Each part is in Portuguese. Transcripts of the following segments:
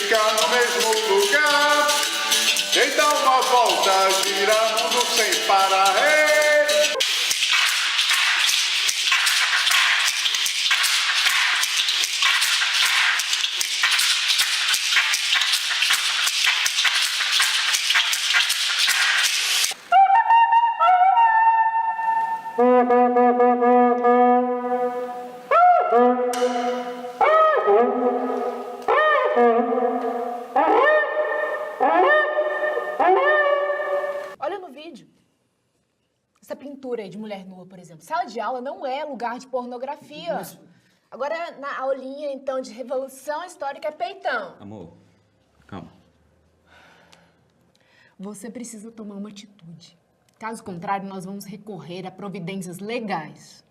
ficar no mesmo lugar. Quem dá uma volta, gira mundo sem parar. Hey! Olha no vídeo. Essa pintura aí de mulher nua, por exemplo. Sala de aula não é lugar de pornografia. Agora, na aulinha, então, de Revolução Histórica é peitão. Amor, calma. Você precisa tomar uma atitude. Caso contrário, nós vamos recorrer a providências legais.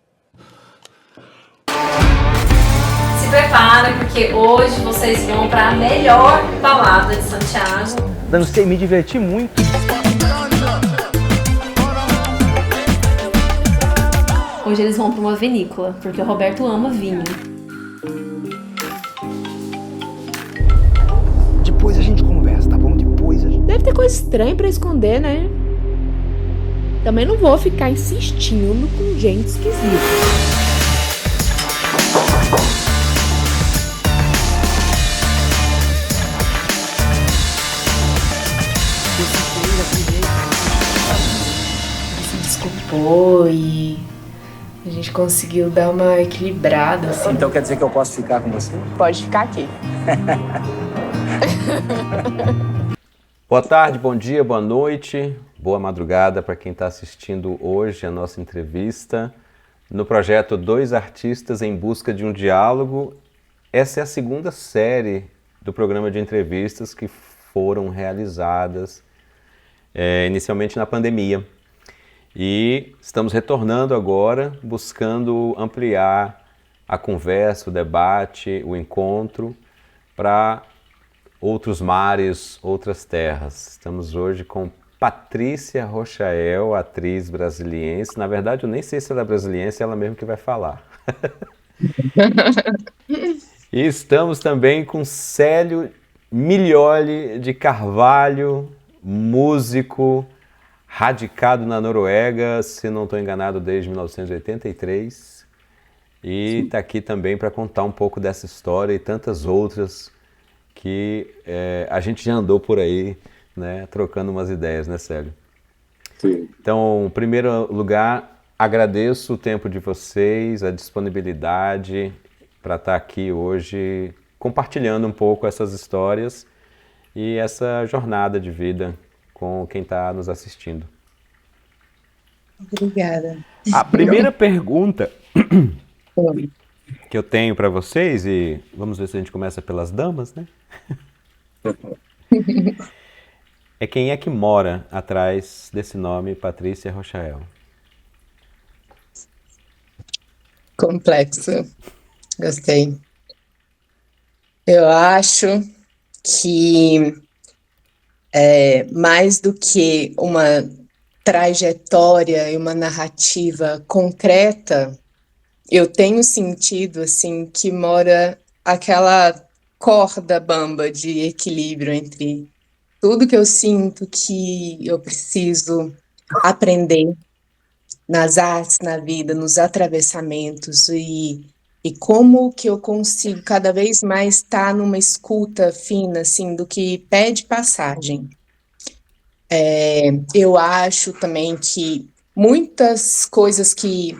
Se preparem, porque hoje vocês vão para a melhor balada de Santiago. Dancei, me diverti muito. Hoje eles vão para uma vinícola, porque o Roberto ama vinho. Depois a gente conversa, tá bom? Depois a gente... Deve ter coisa estranha pra esconder, né? Também não vou ficar insistindo com gente esquisita. Se desculpou e a gente conseguiu dar uma equilibrada, assim. Então quer dizer que eu posso ficar com você? Pode ficar aqui. Boa tarde, bom dia, boa noite, boa madrugada para quem está assistindo hoje a nossa entrevista no projeto Dois Artistas em Busca de um Diálogo. Essa é a segunda série do programa de entrevistas que foram realizadas inicialmente na pandemia. E estamos retornando agora, buscando ampliar a conversa, o debate, o encontro para outros mares, outras terras. Estamos hoje com Patrícia Rochael, atriz brasiliense. Na verdade, eu nem sei se ela é brasiliense, é ela mesmo que vai falar. E estamos também com Célio Miglioli de Carvalho, músico, radicado na Noruega, se não estou enganado, desde 1983. E está aqui também para contar um pouco dessa história e tantas outras que a gente já andou por aí, né, trocando umas ideias, né, Célio? Sim. Então, em primeiro lugar, agradeço o tempo de vocês, a disponibilidade para estar aqui hoje compartilhando um pouco essas histórias e essa jornada de vida com quem está nos assistindo. Obrigada. A primeira pergunta que eu tenho para vocês, e vamos ver se a gente começa pelas damas, né? É quem é que mora atrás desse nome, Patrícia Rochael? Complexo. Gostei. Eu acho que mais do que uma trajetória e uma narrativa concreta, eu tenho sentido assim que mora aquela corda bamba de equilíbrio entre tudo que eu sinto que eu preciso aprender nas artes, na vida, nos atravessamentos e como que eu consigo cada vez mais estar numa escuta fina, assim, do que pede passagem. Eu acho também que muitas coisas que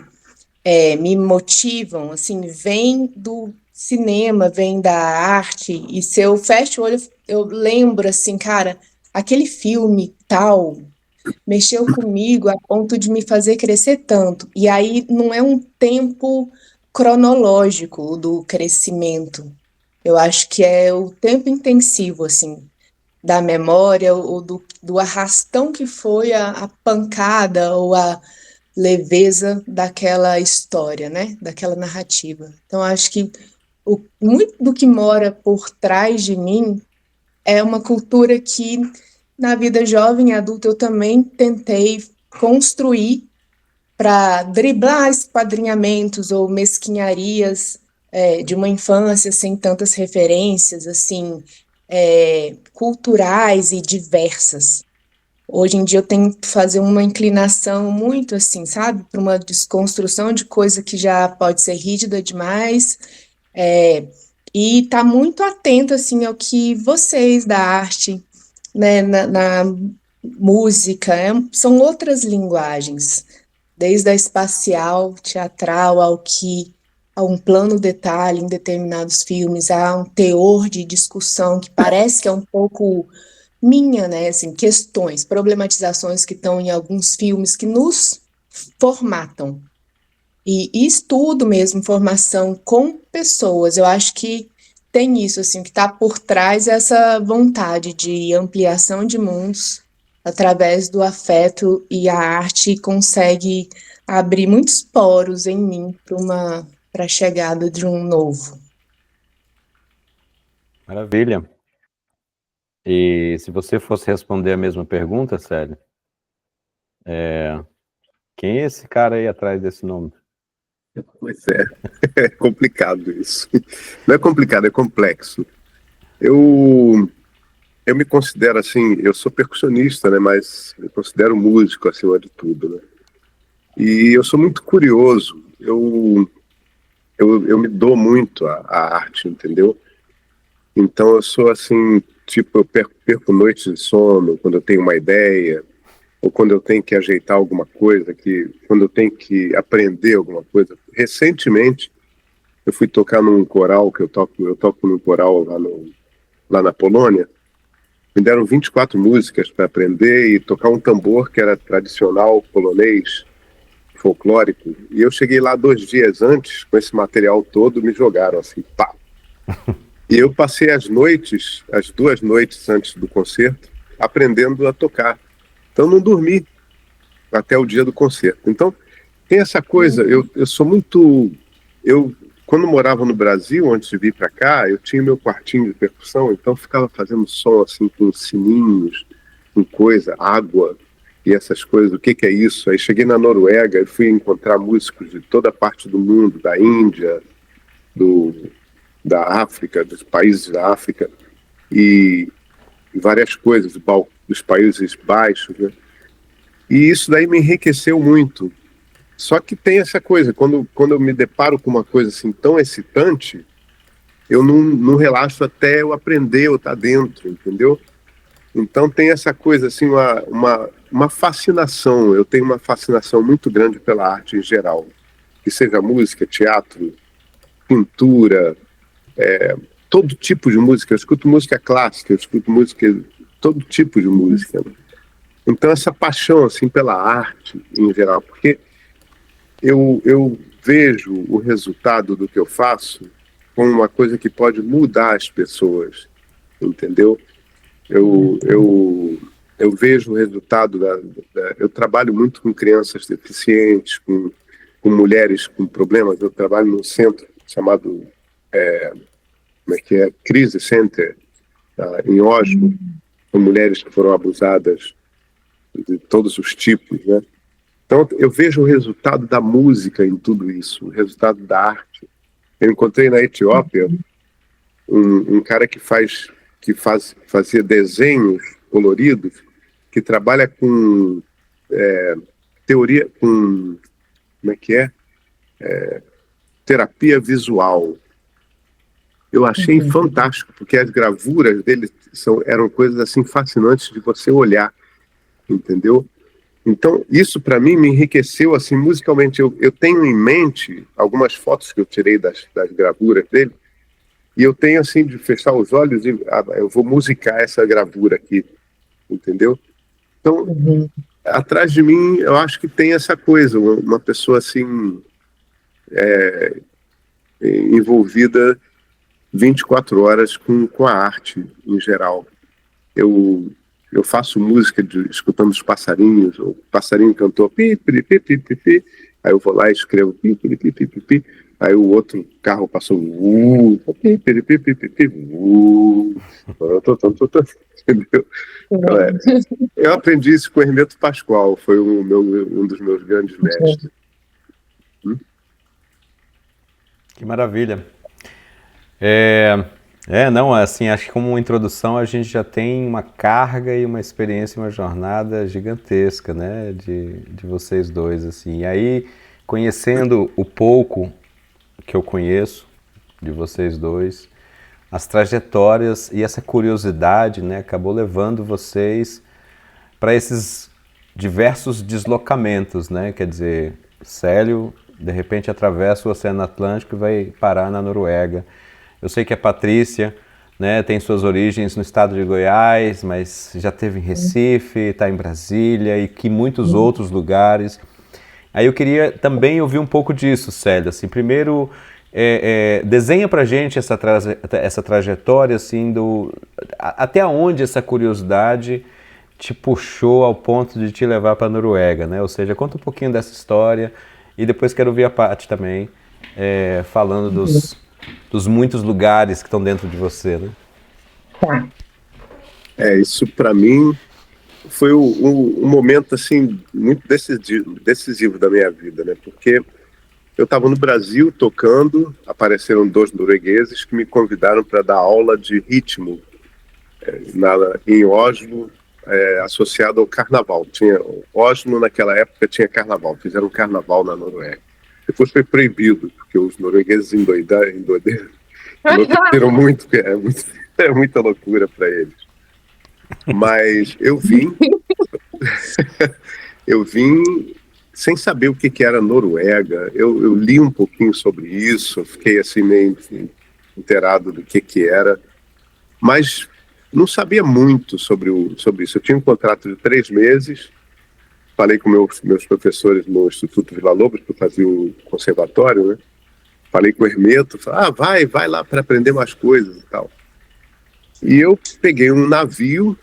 me motivam, assim, vêm do cinema, vêm da arte, e se eu fecho o olho, eu lembro, assim, cara, aquele filme tal mexeu comigo a ponto de me fazer crescer tanto. E aí não é um tempo cronológico do crescimento. Eu acho que é o tempo intensivo, assim, da memória, ou do arrastão que foi a pancada ou a leveza daquela história, né? Daquela narrativa. Então, acho que muito do que mora por trás de mim é uma cultura que, na vida jovem e adulta, eu também tentei construir para driblar esquadrinhamentos ou mesquinharias de uma infância sem tantas referências, assim, culturais e diversas. Hoje em dia eu tento fazer uma inclinação muito assim, sabe? Para uma desconstrução de coisa que já pode ser rígida demais, e tá muito atento assim ao que vocês da arte, né, na música, são outras linguagens, desde a espacial, teatral, a um plano detalhe em determinados filmes, há um teor de discussão que parece que é um pouco minha, né, assim, questões, problematizações que estão em alguns filmes que nos formatam. E estudo mesmo, formação com pessoas, eu acho que tem isso, assim, que está por trás essa vontade de ampliação de mundos através do afeto, e a arte consegue abrir muitos poros em mim para a chegada de um novo. Maravilha. E se você fosse responder a mesma pergunta, Célia, quem é esse cara aí atrás desse nome? Pois é complicado isso. Não é complicado, é complexo. Eu me considero assim, eu sou percussionista, né, mas eu considero músico acima de tudo, né? E eu sou muito curioso, eu me dou muito à arte, entendeu? Então eu sou assim, tipo, eu perco noites de sono quando eu tenho uma ideia, ou quando eu tenho que ajeitar alguma coisa, quando eu tenho que aprender alguma coisa. Recentemente, eu fui tocar num coral, que eu toco num coral lá na Polônia. Me deram 24 músicas para aprender e tocar um tambor que era tradicional polonês, folclórico. E eu cheguei lá 2 dias antes, com esse material todo, me jogaram assim, pá. E eu passei as 2 noites antes do concerto, aprendendo a tocar. Então não dormi até o dia do concerto. Então tem essa coisa, eu sou muito... Quando morava no Brasil, antes de vir para cá, eu tinha meu quartinho de percussão, então eu ficava fazendo som assim com sininhos, com coisa, água e essas coisas. O que é isso? Aí cheguei na Noruega e fui encontrar músicos de toda parte do mundo, da Índia, da África, dos países da África, e várias coisas, dos Países Baixos, né? E isso daí me enriqueceu muito. Só que tem essa coisa, quando eu me deparo com uma coisa assim tão excitante, eu não relaxo até eu aprender ou estar dentro, entendeu? Então tem essa coisa assim, uma fascinação, eu tenho uma fascinação muito grande pela arte em geral, que seja música, teatro, pintura, todo tipo de música. Eu escuto música clássica, eu escuto todo tipo de música, né? Então essa paixão assim pela arte em geral, porque eu vejo o resultado do que eu faço como uma coisa que pode mudar as pessoas, entendeu? Eu vejo o resultado eu trabalho muito com crianças deficientes, com mulheres com problemas. Eu trabalho num centro chamado Crise Center, em Oslo, com mulheres que foram abusadas de todos os tipos, né? Então, eu vejo o resultado da música em tudo isso, o resultado da arte. Eu encontrei na Etiópia um cara que fazia desenhos coloridos, que trabalha com teoria, com, como é que é? Terapia visual. Eu achei fantástico, porque as gravuras dele eram coisas assim fascinantes de você olhar, entendeu? Então, isso para mim me enriqueceu assim musicalmente. Eu tenho em mente algumas fotos que eu tirei das gravuras dele, e eu tenho assim de fechar os olhos e eu vou musicar essa gravura aqui, entendeu? Então, atrás de mim, eu acho que tem essa coisa, uma pessoa assim envolvida 24 horas com a arte em geral. Eu faço música escutando os passarinhos, o passarinho cantou pi, pi, pi, pi, pi, pi. Aí eu vou lá e escrevo pi, pi, pi, pi, pi, pi. Aí o outro carro passou pi, pi, pi, pi, pi, pi, entendeu? Então, eu aprendi isso com o Hermeto Pascoal, foi um dos meus grandes mestres. Que maravilha. Não, assim, acho que como introdução a gente já tem uma carga e uma experiência, uma jornada gigantesca, né, de vocês dois, assim. E aí, conhecendo o pouco que eu conheço de vocês dois, as trajetórias e essa curiosidade, né, acabou levando vocês para esses diversos deslocamentos, né, quer dizer, Célio, de repente atravessa o Oceano Atlântico e vai parar na Noruega. Eu sei que a Patrícia, né, tem suas origens no estado de Goiás, mas já esteve em Recife, está em Brasília e que muitos outros lugares. Aí eu queria também ouvir um pouco disso, Célia. Assim, primeiro, desenha pra gente essa trajetória, assim, até onde essa curiosidade te puxou ao ponto de te levar para a Noruega, né? Ou seja, conta um pouquinho dessa história e depois quero ouvir a Paty também, falando dos muitos lugares que estão dentro de você, né? Tá. Isso para mim foi um momento assim muito decisivo da minha vida, né? Porque eu estava no Brasil tocando, apareceram 2 noruegueses que me convidaram para dar aula de ritmo em Oslo, associado ao carnaval. Oslo naquela época tinha carnaval, fizeram um carnaval na Noruega. Depois foi proibido, porque os noruegueses endoideram muito, é muita loucura para eles. Mas eu vim sem saber o que era Noruega. Eu li um pouquinho sobre isso, fiquei assim meio inteirado do que era, mas não sabia muito sobre isso. Eu tinha um contrato de 3 meses, falei com meus professores no Instituto Vila Lobos, que eu fazia o conservatório, né? Falei com o Hermeto, falei, vai lá para aprender mais coisas e tal. E eu peguei um navio,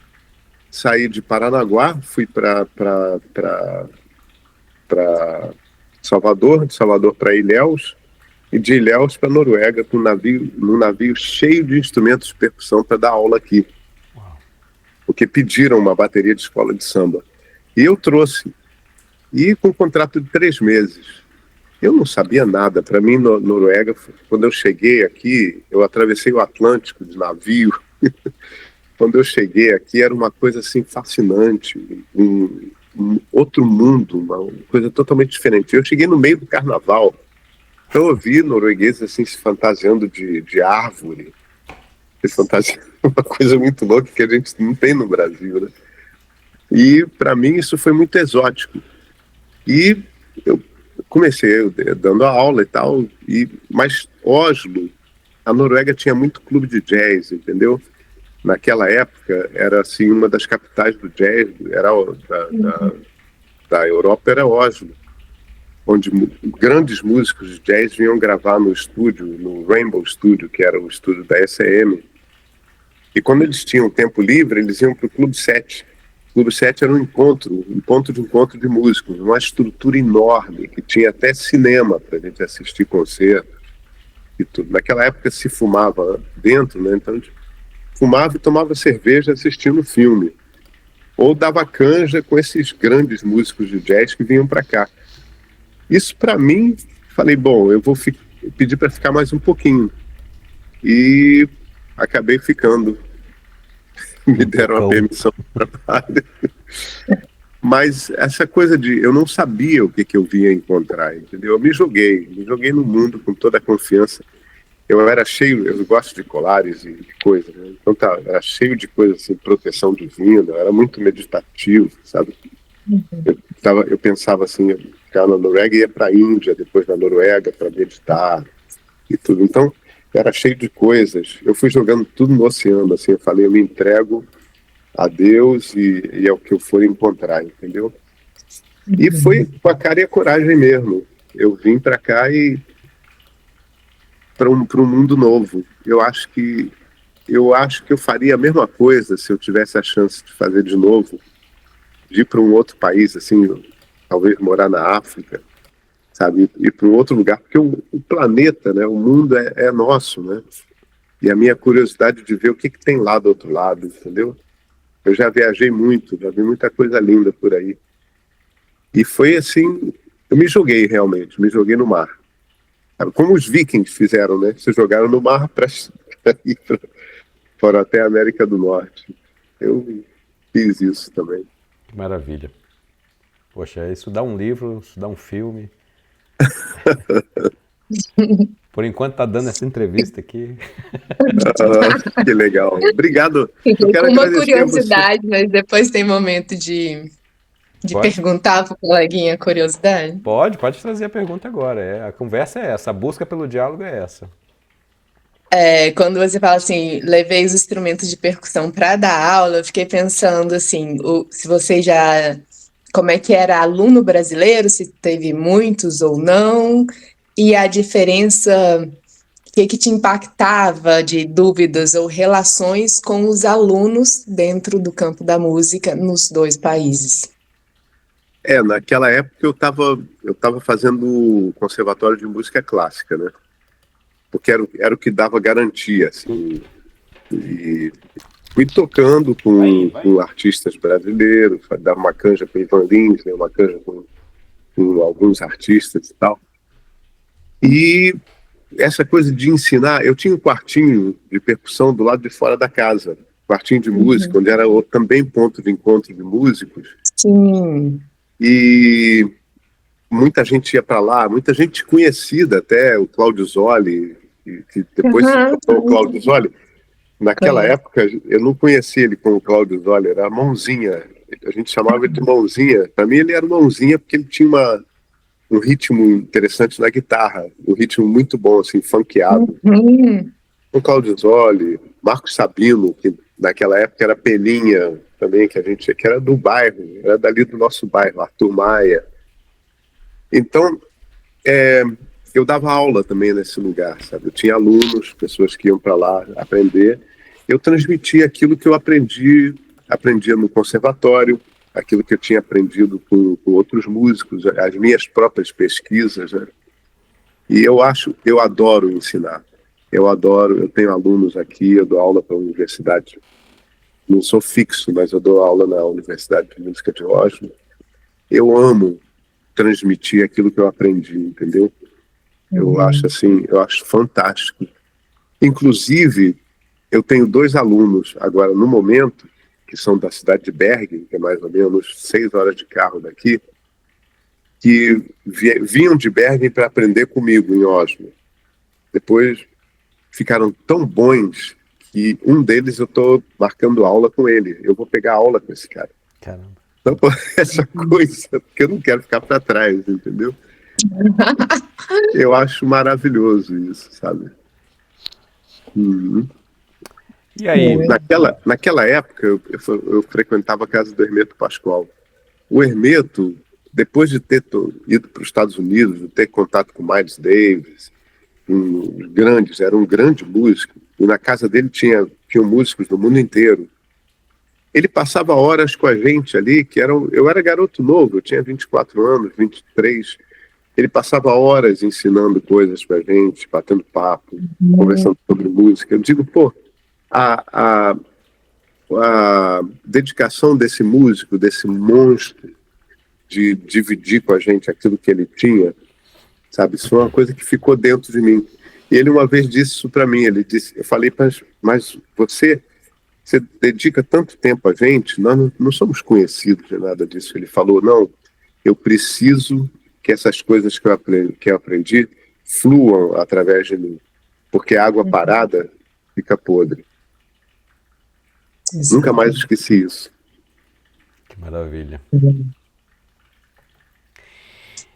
saí de Paranaguá, fui para Salvador, de Salvador para Ilhéus, e de Ilhéus para Noruega, num navio cheio de instrumentos de percussão para dar aula aqui. Porque pediram uma bateria de escola de samba. E eu trouxe. E com um contrato de 3 meses. Eu não sabia nada. Para mim, Noruega, quando eu cheguei aqui, eu atravessei o Atlântico de navio. Quando eu cheguei aqui, era uma coisa assim fascinante, um outro mundo, uma coisa totalmente diferente. Eu cheguei no meio do carnaval, então eu vi noruegueses assim se fantasiando de árvore, uma coisa muito louca que a gente não tem no Brasil, né? E para mim isso foi muito exótico. E eu comecei dando aula e tal, mas Oslo, a Noruega tinha muito clube de jazz, entendeu? Naquela época era assim uma das capitais do jazz, da Europa era Oslo, onde grandes músicos de jazz vinham gravar no estúdio, no Rainbow Studio, que era o estúdio da SM. E quando eles tinham tempo livre, eles iam para o Clube 7. O Clube 7 era um ponto de encontro de músicos, uma estrutura enorme, que tinha até cinema para a gente assistir concerto e tudo. Naquela época se fumava dentro, né? Então a gente fumava e tomava cerveja assistindo filme. Ou dava canja com esses grandes músicos de jazz que vinham para cá. Isso para mim, falei, bom, eu vou pedir para ficar mais um pouquinho. E acabei ficando. Me deram a permissão para trabalhar. Mas essa coisa eu não sabia o que eu vinha encontrar, entendeu? Eu me joguei no mundo com toda a confiança. Eu gosto de colares e de coisas, né? Então era cheio de coisas assim, proteção divina, era muito meditativo, sabe? Eu pensava assim, eu ficava na Noruega e ia para a Índia, depois na Noruega para meditar e tudo. Então era cheio de coisas. Eu fui jogando tudo no oceano, assim, eu falei, eu me entrego a Deus e é o que eu for encontrar, entendeu? E foi com a cara e a coragem mesmo. Eu vim para cá e para um mundo novo. Eu acho que eu faria a mesma coisa se eu tivesse a chance de fazer de novo, de ir para um outro país, assim, talvez morar na África, sabe, ir para um outro lugar, porque o planeta, né, o mundo é nosso, né, e a minha curiosidade de ver o que tem lá do outro lado, entendeu? Eu já viajei muito, já vi muita coisa linda por aí. E foi assim, eu me joguei realmente, me joguei no mar. Como os vikings fizeram, né? Se jogaram no mar para foram até a América do Norte. Eu fiz isso também. Que maravilha. Poxa, isso dá um livro, isso dá um filme. Por enquanto tá dando essa entrevista aqui. Que legal. Obrigado. Eu Fiquei quero com uma agradecer a você. curiosidade, mas depois tem momento de Pode? perguntar pro coleguinha a curiosidade. Pode trazer a pergunta agora. A conversa é essa, a busca pelo diálogo é essa. Quando você fala assim, levei os instrumentos de percussão para dar aula, eu fiquei pensando assim, se você já, como é que era aluno brasileiro, se teve muitos ou não, e a diferença, o que te impactava de dúvidas ou relações com os alunos dentro do campo da música nos dois países. Naquela época eu estava fazendo o Conservatório de Música Clássica, né? Porque era o que dava garantia, assim. E fui tocando com artistas brasileiros, dava uma canja com Ivan Lins, uma canja com alguns artistas e tal. E essa coisa de ensinar, eu tinha um quartinho de percussão do lado de fora da casa, quartinho de música, onde era também ponto de encontro de músicos. Sim. E muita gente ia para lá, muita gente conhecida, até o Cláudio Zoli, que depois se tornou o Cláudio Zoli. Naquela época, eu não conhecia ele como Cláudio Zoli, era Mãozinha. A gente chamava ele de Mãozinha. Para mim, ele era Mãozinha porque ele tinha um ritmo interessante na guitarra, um ritmo muito bom, assim, funkeado. O Cláudio Zoli, Marcos Sabino, que naquela época era Peninha também, que era do bairro, era dali do nosso bairro, Arthur Maia. Então, eu dava aula também nesse lugar, sabe? Eu tinha alunos, pessoas que iam para lá aprender. Eu transmitia aquilo que eu aprendia no conservatório, aquilo que eu tinha aprendido com outros músicos, as minhas próprias pesquisas, né? E eu adoro ensinar. Eu tenho alunos aqui, eu dou aula para a universidade. Não sou fixo, mas eu dou aula na Universidade de Música de Oslo. Eu amo transmitir aquilo que eu aprendi, entendeu? Eu acho fantástico. Inclusive, eu tenho 2 alunos agora, no momento, que são da cidade de Bergen, que é mais ou menos 6 horas de carro daqui, que vinham de Bergen para aprender comigo em Oslo. Depois ficaram tão bons que um deles eu estou marcando aula com ele. Eu vou pegar aula com esse cara. Caramba. Então, essa coisa, porque eu não quero ficar para trás, entendeu? Eu acho maravilhoso isso, sabe? E aí? Naquela época, eu frequentava a casa do Hermeto Pascoal. O Hermeto, depois de ter ido para os Estados Unidos, de ter contato com Miles Davis, era um grande músico, e na casa dele tinham músicos do mundo inteiro. Ele passava horas com a gente ali, eu era garoto novo, eu tinha 24 anos, 23. Ele passava horas ensinando coisas pra gente, batendo papo, conversando sobre música. Eu digo, a dedicação desse músico, desse monstro, de dividir com a gente aquilo que ele tinha, sabe? Isso foi uma coisa que ficou dentro de mim. E ele uma vez disse isso para mim, eu falei, mas você dedica tanto tempo a gente, nós não somos conhecidos de nada disso. Ele falou, não, eu preciso que essas coisas que eu aprendi fluam através de mim, porque a água parada fica podre. Nunca mais esqueci isso. Que maravilha.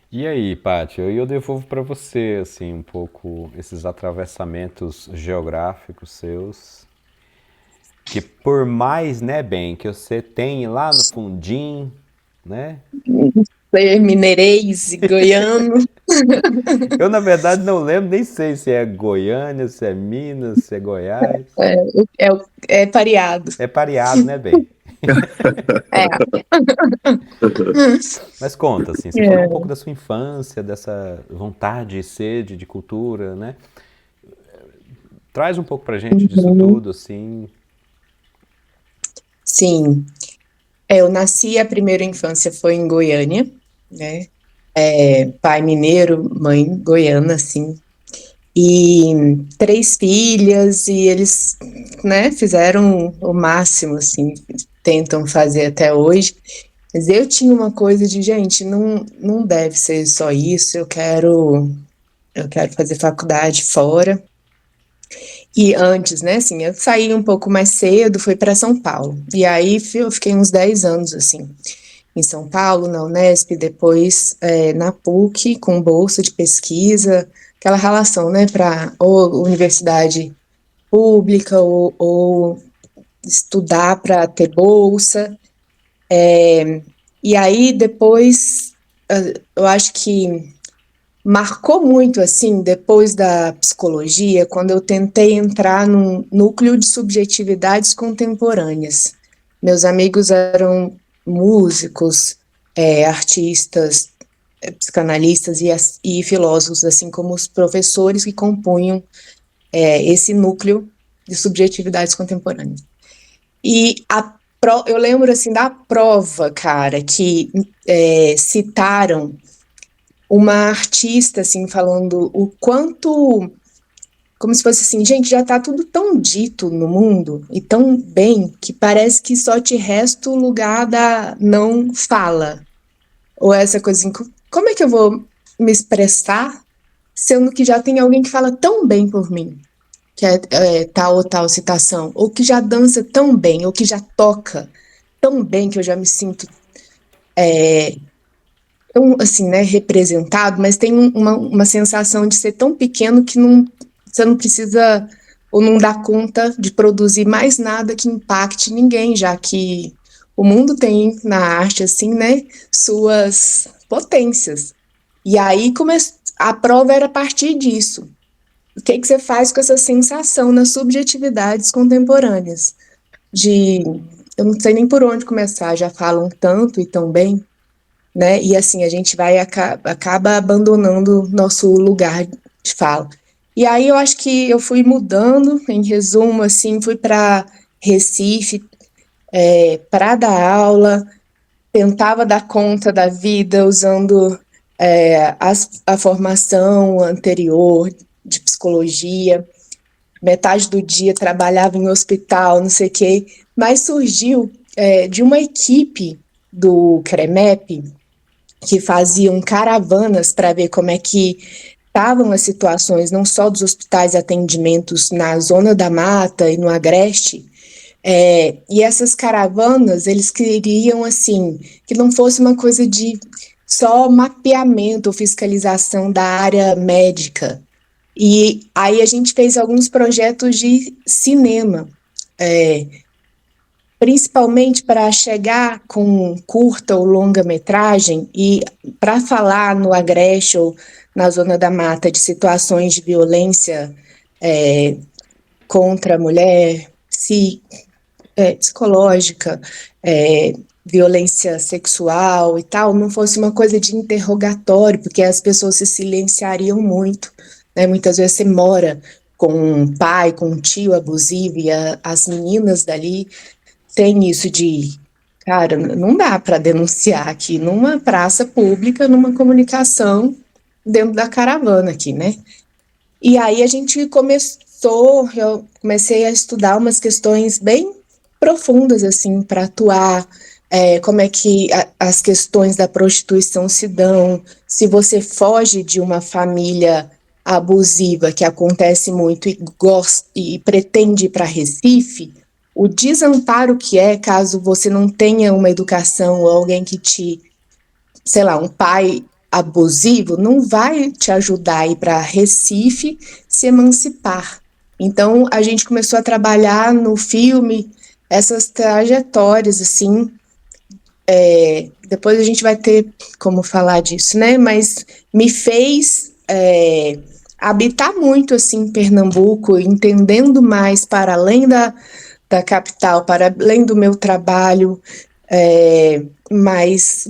E aí, Paty, eu devolvo para você, assim, um pouco esses atravessamentos geográficos seus, que por mais, né, bem, que você tem lá no fundinho, né? Mineirês e goiano. Eu, na verdade, não lembro, nem sei se é Goiânia, se é Minas, se é Goiás. É pareado. É pareado, né, bem? Mas conta, assim, você falou um pouco da sua infância, dessa vontade e sede de cultura, né? Traz um pouco pra gente disso tudo, assim. Sim. Eu nasci, a primeira infância foi em Goiânia, né? Pai mineiro, mãe goiana, assim. e 3 filhas, e eles, né, fizeram o máximo, assim, tentam fazer até hoje. Mas eu tinha uma coisa de, gente, não deve ser só isso, eu quero fazer faculdade fora. E antes, né, assim, eu saí um pouco mais cedo, fui para São Paulo. E aí eu fiquei uns 10 anos, assim, em São Paulo, na Unesp, depois na PUC, com bolsa de pesquisa, aquela relação, né, para ou universidade pública ou estudar para ter bolsa. E aí depois, eu acho que marcou muito, assim, depois da psicologia, quando eu tentei entrar num núcleo de subjetividades contemporâneas. Meus amigos eram músicos, artistas, psicanalistas e filósofos, assim como os professores que compunham esse núcleo de subjetividades contemporâneas. E eu lembro, assim, da prova, cara, que citaram uma artista, assim, falando o quanto, como se fosse assim, gente, já tá tudo tão dito no mundo e tão bem que parece que só te resta o lugar da não fala. Ou essa coisa assim, como é que eu vou me expressar sendo que já tem alguém que fala tão bem por mim, que é tal ou tal citação, ou que já dança tão bem, ou que já toca tão bem que eu já me sinto tão, assim, né, representado, mas tem uma sensação de ser tão pequeno que você não precisa ou não dá conta de produzir mais nada que impacte ninguém, já que o mundo tem na arte, assim, né, suas potências. E aí a prova era a partir disso. O que você faz com essa sensação nas subjetividades contemporâneas? Eu não sei nem por onde começar, já falam tanto e tão bem, né? E assim, a gente acaba abandonando nosso lugar de fala. E aí eu acho que eu fui mudando, em resumo, assim, fui para Recife, para dar aula, tentava dar conta da vida usando a formação anterior de psicologia, metade do dia trabalhava em hospital, não sei o quê, mas surgiu de uma equipe do CREMEP, que faziam caravanas para ver como é que estavam as situações, não só dos hospitais e atendimentos na Zona da Mata e no Agreste, e essas caravanas, eles queriam, assim, que não fosse uma coisa de só mapeamento ou fiscalização da área médica. E aí a gente fez alguns projetos de cinema, principalmente para chegar com curta ou longa-metragem e para falar no Agreste ou na Zona da Mata de situações de violência contra a mulher, psicológica, violência sexual e tal, não fosse uma coisa de interrogatório, porque as pessoas se silenciariam muito, né? Muitas vezes você mora com um pai, com um tio abusivo e as meninas dali tem isso de, cara, não dá para denunciar aqui numa praça pública, numa comunicação dentro da caravana aqui, né? E aí a gente eu comecei a estudar umas questões bem profundas, assim, para atuar, como é que as questões da prostituição se dão, se você foge de uma família abusiva, que acontece muito, e pretende ir para Recife, o desamparo que caso você não tenha uma educação ou alguém que sei lá, um pai abusivo, não vai te ajudar a ir para Recife se emancipar. Então, a gente começou a trabalhar no filme essas trajetórias, assim, depois a gente vai ter como falar disso, né? Mas me fez habitar muito, assim, em Pernambuco, entendendo mais para além da capital, para além do meu trabalho mais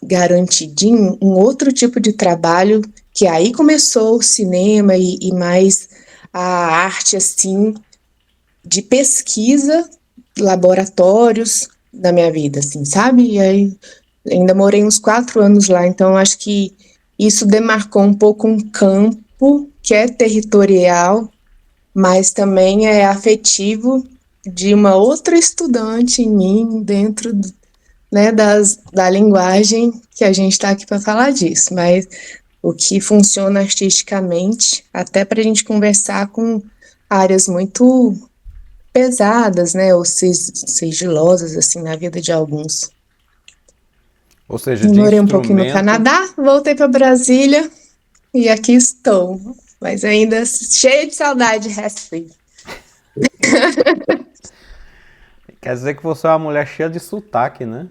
garantidinho, um outro tipo de trabalho, que aí começou o cinema e mais a arte, assim, de pesquisa, laboratórios na minha vida, assim, sabe? E aí ainda morei uns 4 anos lá, então acho que isso demarcou um pouco um campo grupo que é territorial, mas também é afetivo de uma outra estudante em mim, dentro, né, da linguagem que a gente está aqui para falar disso, mas o que funciona artisticamente, até para a gente conversar com áreas muito pesadas, né, ou sigilosas, assim, na vida de alguns. Ou seja, de Morei um pouquinho no instrumento. Canadá, voltei para Brasília e aqui estou, mas ainda cheia de saudade de Recife. Quer dizer que você é uma mulher cheia de sotaque, né?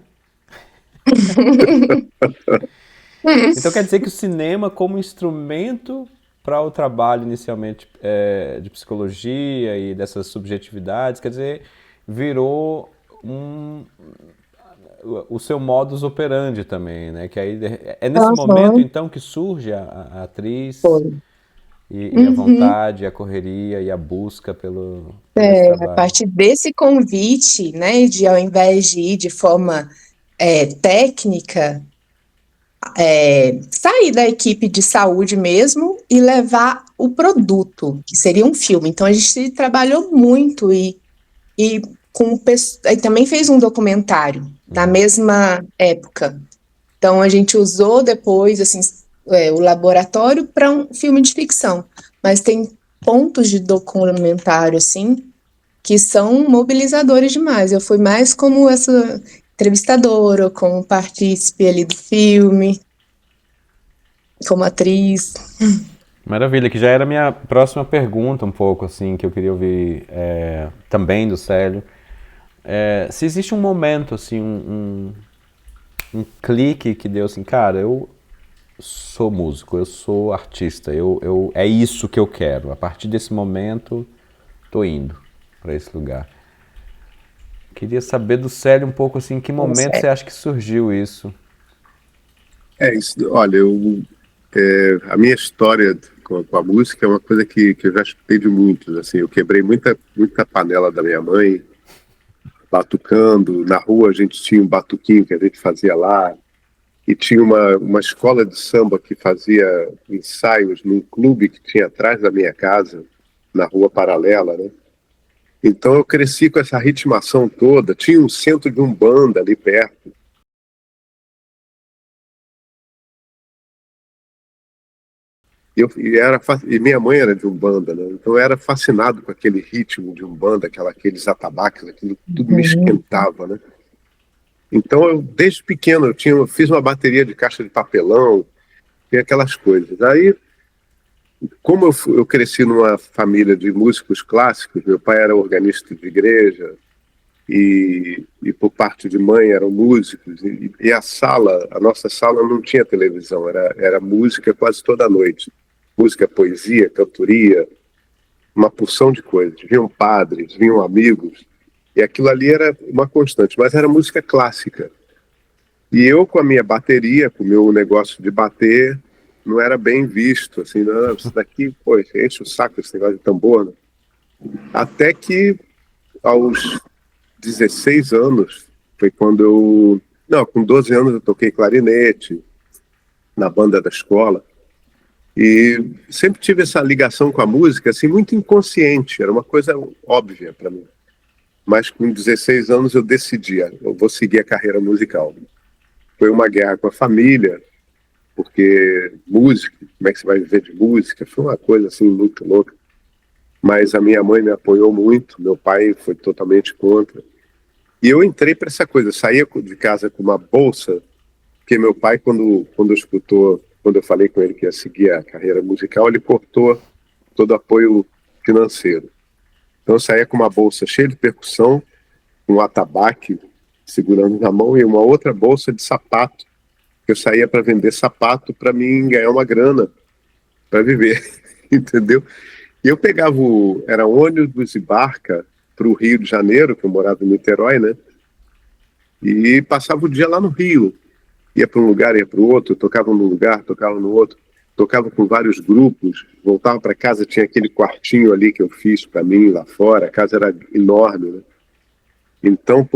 Então quer dizer que o cinema como instrumento para o trabalho inicialmente de psicologia e dessas subjetividades, quer dizer, virou o seu modus operandi também, né? Que aí é nesse momento então que surge a atriz Foi. e a vontade, a correria e a busca por esse A trabalho. partir desse convite, né, de ao invés de ir de forma técnica, sair da equipe de saúde mesmo e levar o produto, que seria um filme. Então a gente trabalhou muito e também fez um documentário na mesma época. Então a gente usou depois assim, o laboratório para um filme de ficção, mas tem pontos de documentário assim que são mobilizadores demais. Eu fui mais como essa entrevistadora, como partícipe ali do filme, como atriz. Maravilha, que já era a minha próxima pergunta um pouco, assim, que eu queria ouvir também do Célio. Se existe um momento, assim, um clique que deu assim, cara, eu sou músico, eu sou artista, é isso que eu quero. A partir desse momento, tô indo para esse lugar. Queria saber do Célio um pouco, assim, em que momento você acha que surgiu isso? Olha, a minha história com a música é uma coisa que eu já escutei de muitos, assim, eu quebrei muita panela da minha mãe, batucando, na rua a gente tinha um batuquinho que a gente fazia lá, e tinha uma escola de samba que fazia ensaios num clube que tinha atrás da minha casa, na rua paralela, né? Então eu cresci com essa ritmação toda, tinha um centro de umbanda ali perto. E minha mãe era de umbanda, né? Então eu era fascinado com aquele ritmo de umbanda, aqueles atabaques, aquilo tudo me esquentava, né? Então eu, desde pequeno, eu fiz uma bateria de caixa de papelão, e aquelas coisas. Aí, como eu cresci numa família de músicos clássicos, meu pai era organista de igreja, e por parte de mãe eram músicos, e a nossa sala não tinha televisão, era música quase toda noite. Música, poesia, cantoria, uma porção de coisas. Vinham padres, vinham amigos, e aquilo ali era uma constante, mas era música clássica. E eu, com a minha bateria, com o meu negócio de bater, não era bem visto, assim, não, isso daqui, pô, enche o saco esse negócio de tambor, né? Até que, aos 16 anos, foi quando com 12 anos eu toquei clarinete na banda da escola, e sempre tive essa ligação com a música, assim, muito inconsciente, era uma coisa óbvia para mim. Mas com 16 anos eu decidi, eu vou seguir a carreira musical. Foi uma guerra com a família, porque música, como é que você vai viver de música? Foi uma coisa assim muito louca. Mas a minha mãe me apoiou muito, meu pai foi totalmente contra. E eu entrei para essa coisa, eu saía de casa com uma bolsa, porque meu pai, quando eu falei com ele que ia seguir a carreira musical, ele cortou todo o apoio financeiro. Então eu saía com uma bolsa cheia de percussão, um atabaque segurando na mão e uma outra bolsa de sapato. Eu saía para vender sapato para mim ganhar uma grana para viver, entendeu? E eu pegava era ônibus e barca para o Rio de Janeiro, que eu morava em Niterói, né? E passava o dia lá no Rio. Ia para um lugar, ia para o outro, tocava num lugar, tocava no outro, tocava com vários grupos, voltava para casa, tinha aquele quartinho ali que eu fiz para mim lá fora, a casa era enorme, né? Então,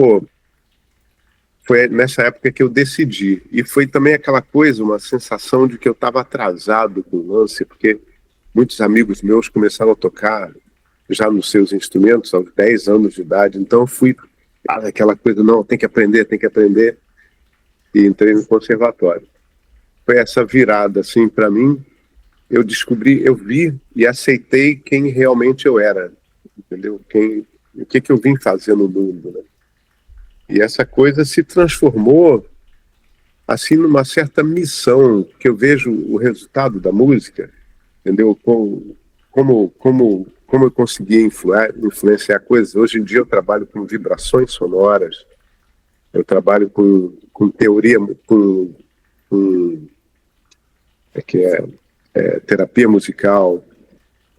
foi nessa época que eu decidi. E foi também aquela coisa, uma sensação de que eu estava atrasado com o lance, porque muitos amigos meus começaram a tocar já nos seus instrumentos aos 10 anos de idade, então eu fui aquela coisa, não, tem que aprender, e entrei no conservatório. Foi essa virada, assim, para mim, eu descobri, eu vi e aceitei quem realmente eu era, entendeu? O que eu vim fazer no mundo, né? E essa coisa se transformou, assim, numa certa missão, que eu vejo o resultado da música, entendeu? Como eu consegui influenciar coisas. Hoje em dia eu trabalho com vibrações sonoras, eu trabalho com teoria, com terapia musical,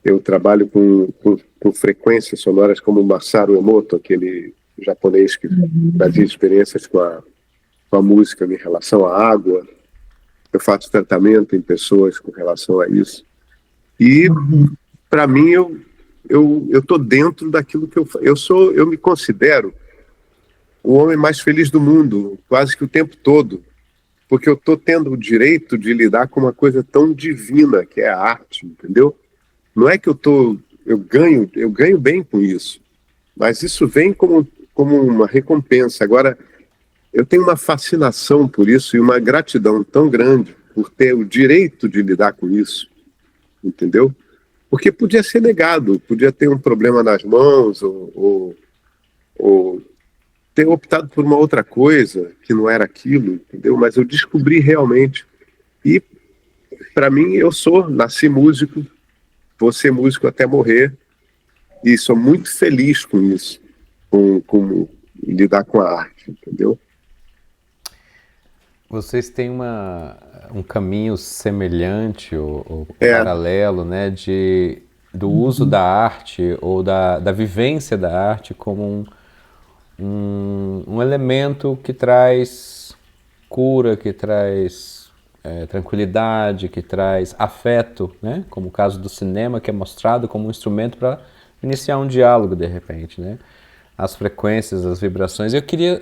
eu trabalho com frequências sonoras como o Masaru Emoto, aquele japonês que trazia experiências com a música em relação à água. Eu faço tratamento em pessoas com relação a isso. E, para mim, eu estou dentro daquilo que eu me considero o homem mais feliz do mundo, quase que o tempo todo, porque eu estou tendo o direito de lidar com uma coisa tão divina, que é a arte, entendeu? Não é que eu ganho bem com isso, mas isso vem como uma recompensa. Agora, eu tenho uma fascinação por isso e uma gratidão tão grande por ter o direito de lidar com isso, entendeu? Porque podia ser negado, podia ter um problema nas mãos ou ter optado por uma outra coisa que não era aquilo, entendeu? Mas eu descobri realmente. E, para mim, nasci músico, vou ser músico até morrer, e sou muito feliz com isso, com lidar com a arte, entendeu? Vocês têm um caminho semelhante ou paralelo, né, do uso da arte ou da vivência da arte como um elemento que traz cura, que traz tranquilidade, que traz afeto, né? Como o caso do cinema, que é mostrado como um instrumento para iniciar um diálogo, de repente, né? As frequências, as vibrações. Eu queria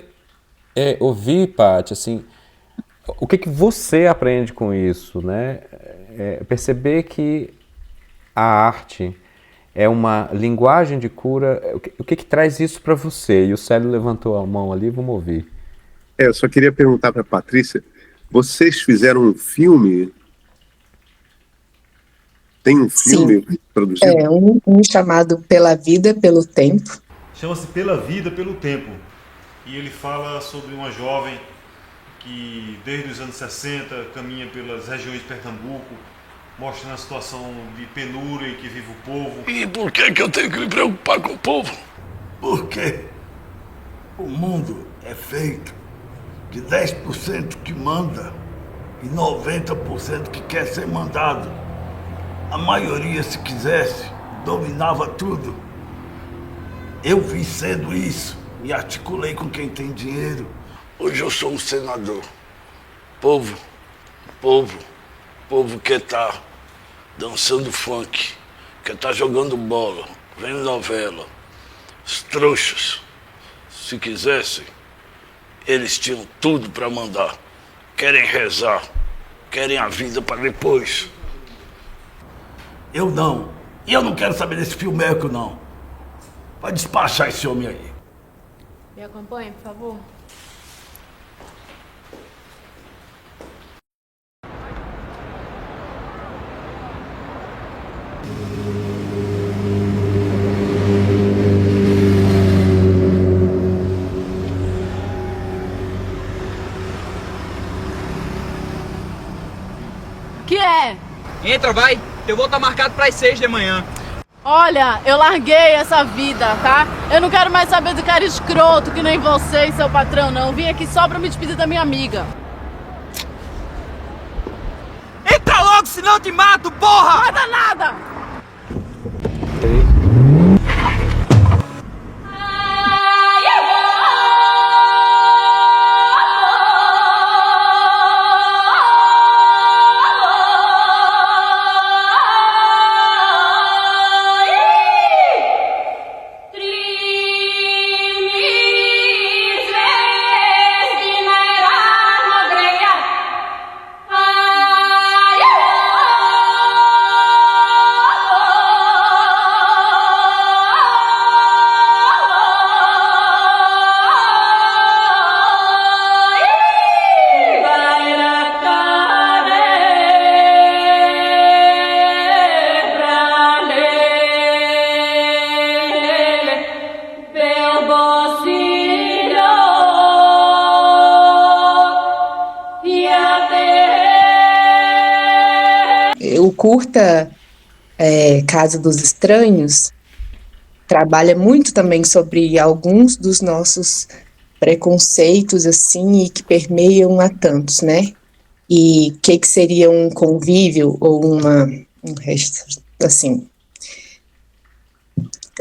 ouvir, Paty, assim, o que você aprende com isso, né? Perceber que a arte é uma linguagem de cura. O que traz isso para você? E o Célio levantou a mão ali, vamos ouvir. Eu só queria perguntar para a Patrícia, vocês fizeram um filme? Tem um filme produzido? Um chamado Pela Vida, Pelo Tempo. Chama-se Pela Vida, Pelo Tempo. E ele fala sobre uma jovem que desde os anos 60 caminha pelas regiões de Pernambuco, mostrando a situação de penúria em que vive o povo. E por que eu tenho que me preocupar com o povo? Porque o mundo é feito de 10% que manda e 90% que quer ser mandado. A maioria, se quisesse, dominava tudo. Eu vi cedo isso, me articulei com quem tem dinheiro. Hoje eu sou um senador. Povo que tá dançando funk, que tá jogando bola, vendo novela. Os trouxas, se quisessem, eles tinham tudo para mandar. Querem rezar, querem a vida para depois. Eu não. E eu não quero saber desse filmeco, não. Vai despachar esse homem aí. Me acompanhe, por favor. Que é? Entra, vai. Teu voo tá marcado para as 6 da manhã. Olha, eu larguei essa vida, tá? Eu não quero mais saber do cara escroto que nem você e seu patrão, não. Eu vim aqui só pra me despedir da minha amiga. Entra logo, senão eu te mato, porra! Não vai dar nada! O curta Casa dos Estranhos trabalha muito também sobre alguns dos nossos preconceitos, assim, e que permeiam a tantos, né? E o que seria um convívio ou assim,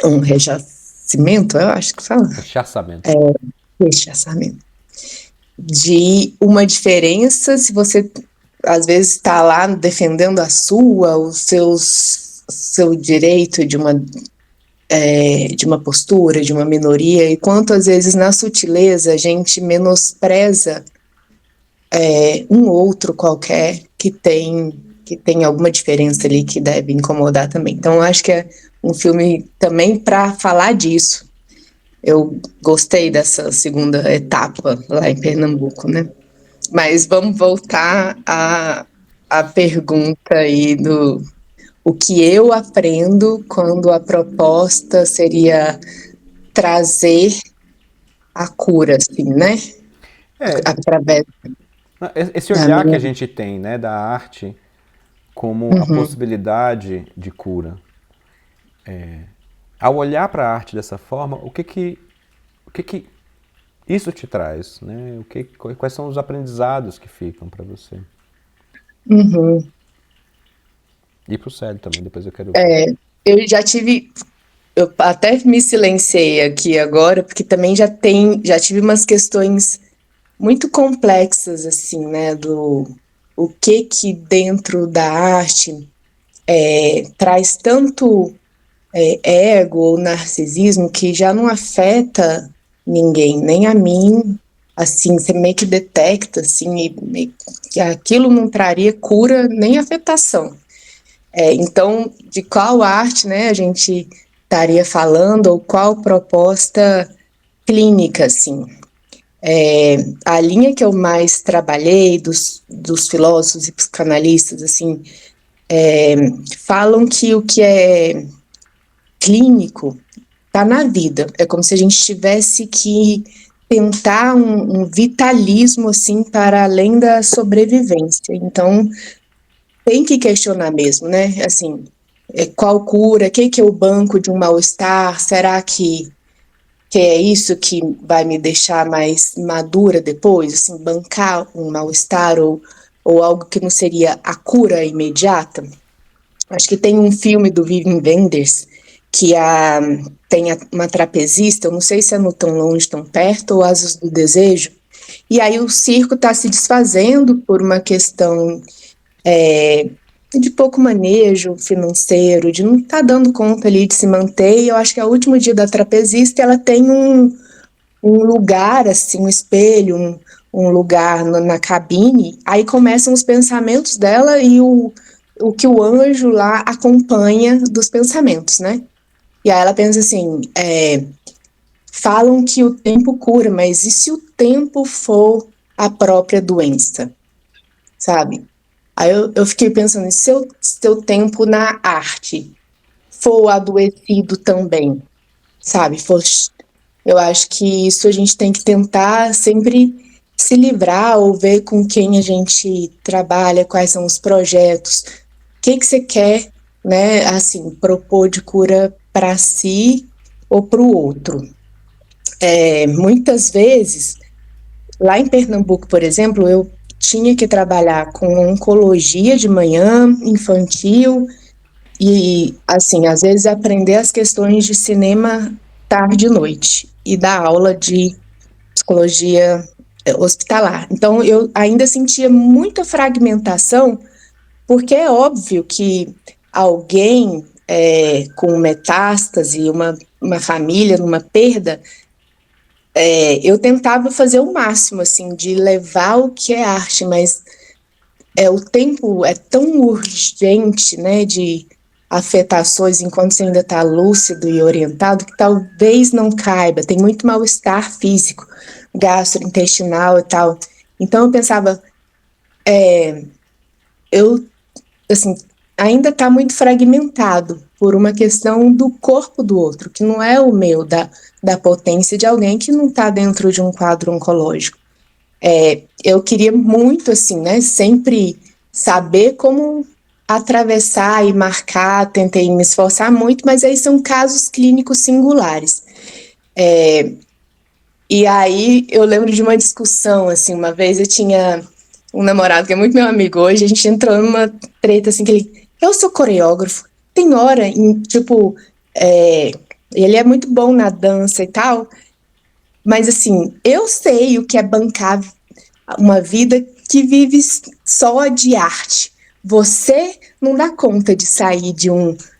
um rejacimento, eu acho que fala. Rechaçamento. Rechaçamento. De uma diferença, se você às vezes está lá defendendo o seu direito de uma postura, de uma minoria, e quanto às vezes na sutileza a gente menospreza um outro qualquer que tem alguma diferença ali que deve incomodar também. Então eu acho que é um filme também para falar disso. Eu gostei dessa segunda etapa lá em Pernambuco, né? Mas vamos voltar à pergunta aí do o que eu aprendo quando a proposta seria trazer a cura, assim, né? Através esse olhar que a gente tem, né, da arte como a possibilidade de cura. Ao olhar para a arte dessa forma, o que isso te traz, né? Quais são os aprendizados que ficam para você? E para o Célio também, depois eu quero ver. Eu já tive, eu até me silenciei aqui agora, porque também já tive umas questões muito complexas, assim, né, o que dentro da arte traz tanto ego ou narcisismo que já não afeta ninguém, nem a mim, assim, você meio que detecta, assim, que aquilo não traria cura nem afetação. Então, de qual arte, né, a gente estaria falando, ou qual proposta clínica, assim. A linha que eu mais trabalhei dos filósofos e psicanalistas, assim, falam que o que é clínico está na vida. É como se a gente tivesse que tentar um vitalismo, assim, para além da sobrevivência. Então, tem que questionar mesmo, né? Assim, qual cura, o que é o banco de um mal-estar? Será que é isso que vai me deixar mais madura depois? Assim, bancar um mal-estar ou algo que não seria a cura imediata? Acho que tem um filme do Wim Wenders que tem uma trapezista, eu não sei se é no Tão Longe, Tão Perto ou Asas do Desejo, e aí o circo está se desfazendo por uma questão de pouco manejo financeiro, de não estar dando conta ali de se manter. E eu acho que o último dia da trapezista, ela tem um lugar, assim, um espelho, um lugar na cabine, aí começam os pensamentos dela e o que o anjo lá acompanha dos pensamentos, né? E aí ela pensa assim, falam que o tempo cura, mas e se o tempo for a própria doença, sabe? Aí eu fiquei pensando, se o tempo na arte for adoecido também, sabe? Eu acho que isso a gente tem que tentar sempre se livrar ou ver com quem a gente trabalha, quais são os projetos, o que você quer, né, assim, propor de cura para si ou para o outro. Muitas vezes, lá em Pernambuco, por exemplo, eu tinha que trabalhar com oncologia de manhã, infantil, e, assim, às vezes aprender as questões de cinema tarde e noite, e dar aula de psicologia hospitalar. Então, eu ainda sentia muita fragmentação, porque é óbvio que alguém com metástase, uma família numa perda, eu tentava fazer o máximo, assim, de levar o que é arte, mas o tempo é tão urgente, né, de afetações enquanto você ainda está lúcido e orientado, que talvez não caiba. Tem muito mal-estar físico, gastrointestinal e tal. Então eu pensava, assim, ainda está muito fragmentado por uma questão do corpo do outro, que não é o meu, da potência de alguém que não está dentro de um quadro oncológico. Eu queria muito, assim, né, sempre saber como atravessar e marcar, tentei me esforçar muito, mas aí são casos clínicos singulares. E aí eu lembro de uma discussão, assim, uma vez eu tinha um namorado que é muito meu amigo hoje, a gente entrou numa treta, assim, que eu sou coreógrafo, tem hora, tipo, ele é muito bom na dança e tal, mas assim, eu sei o que é bancar uma vida que vive só de arte. Você não dá conta de sair de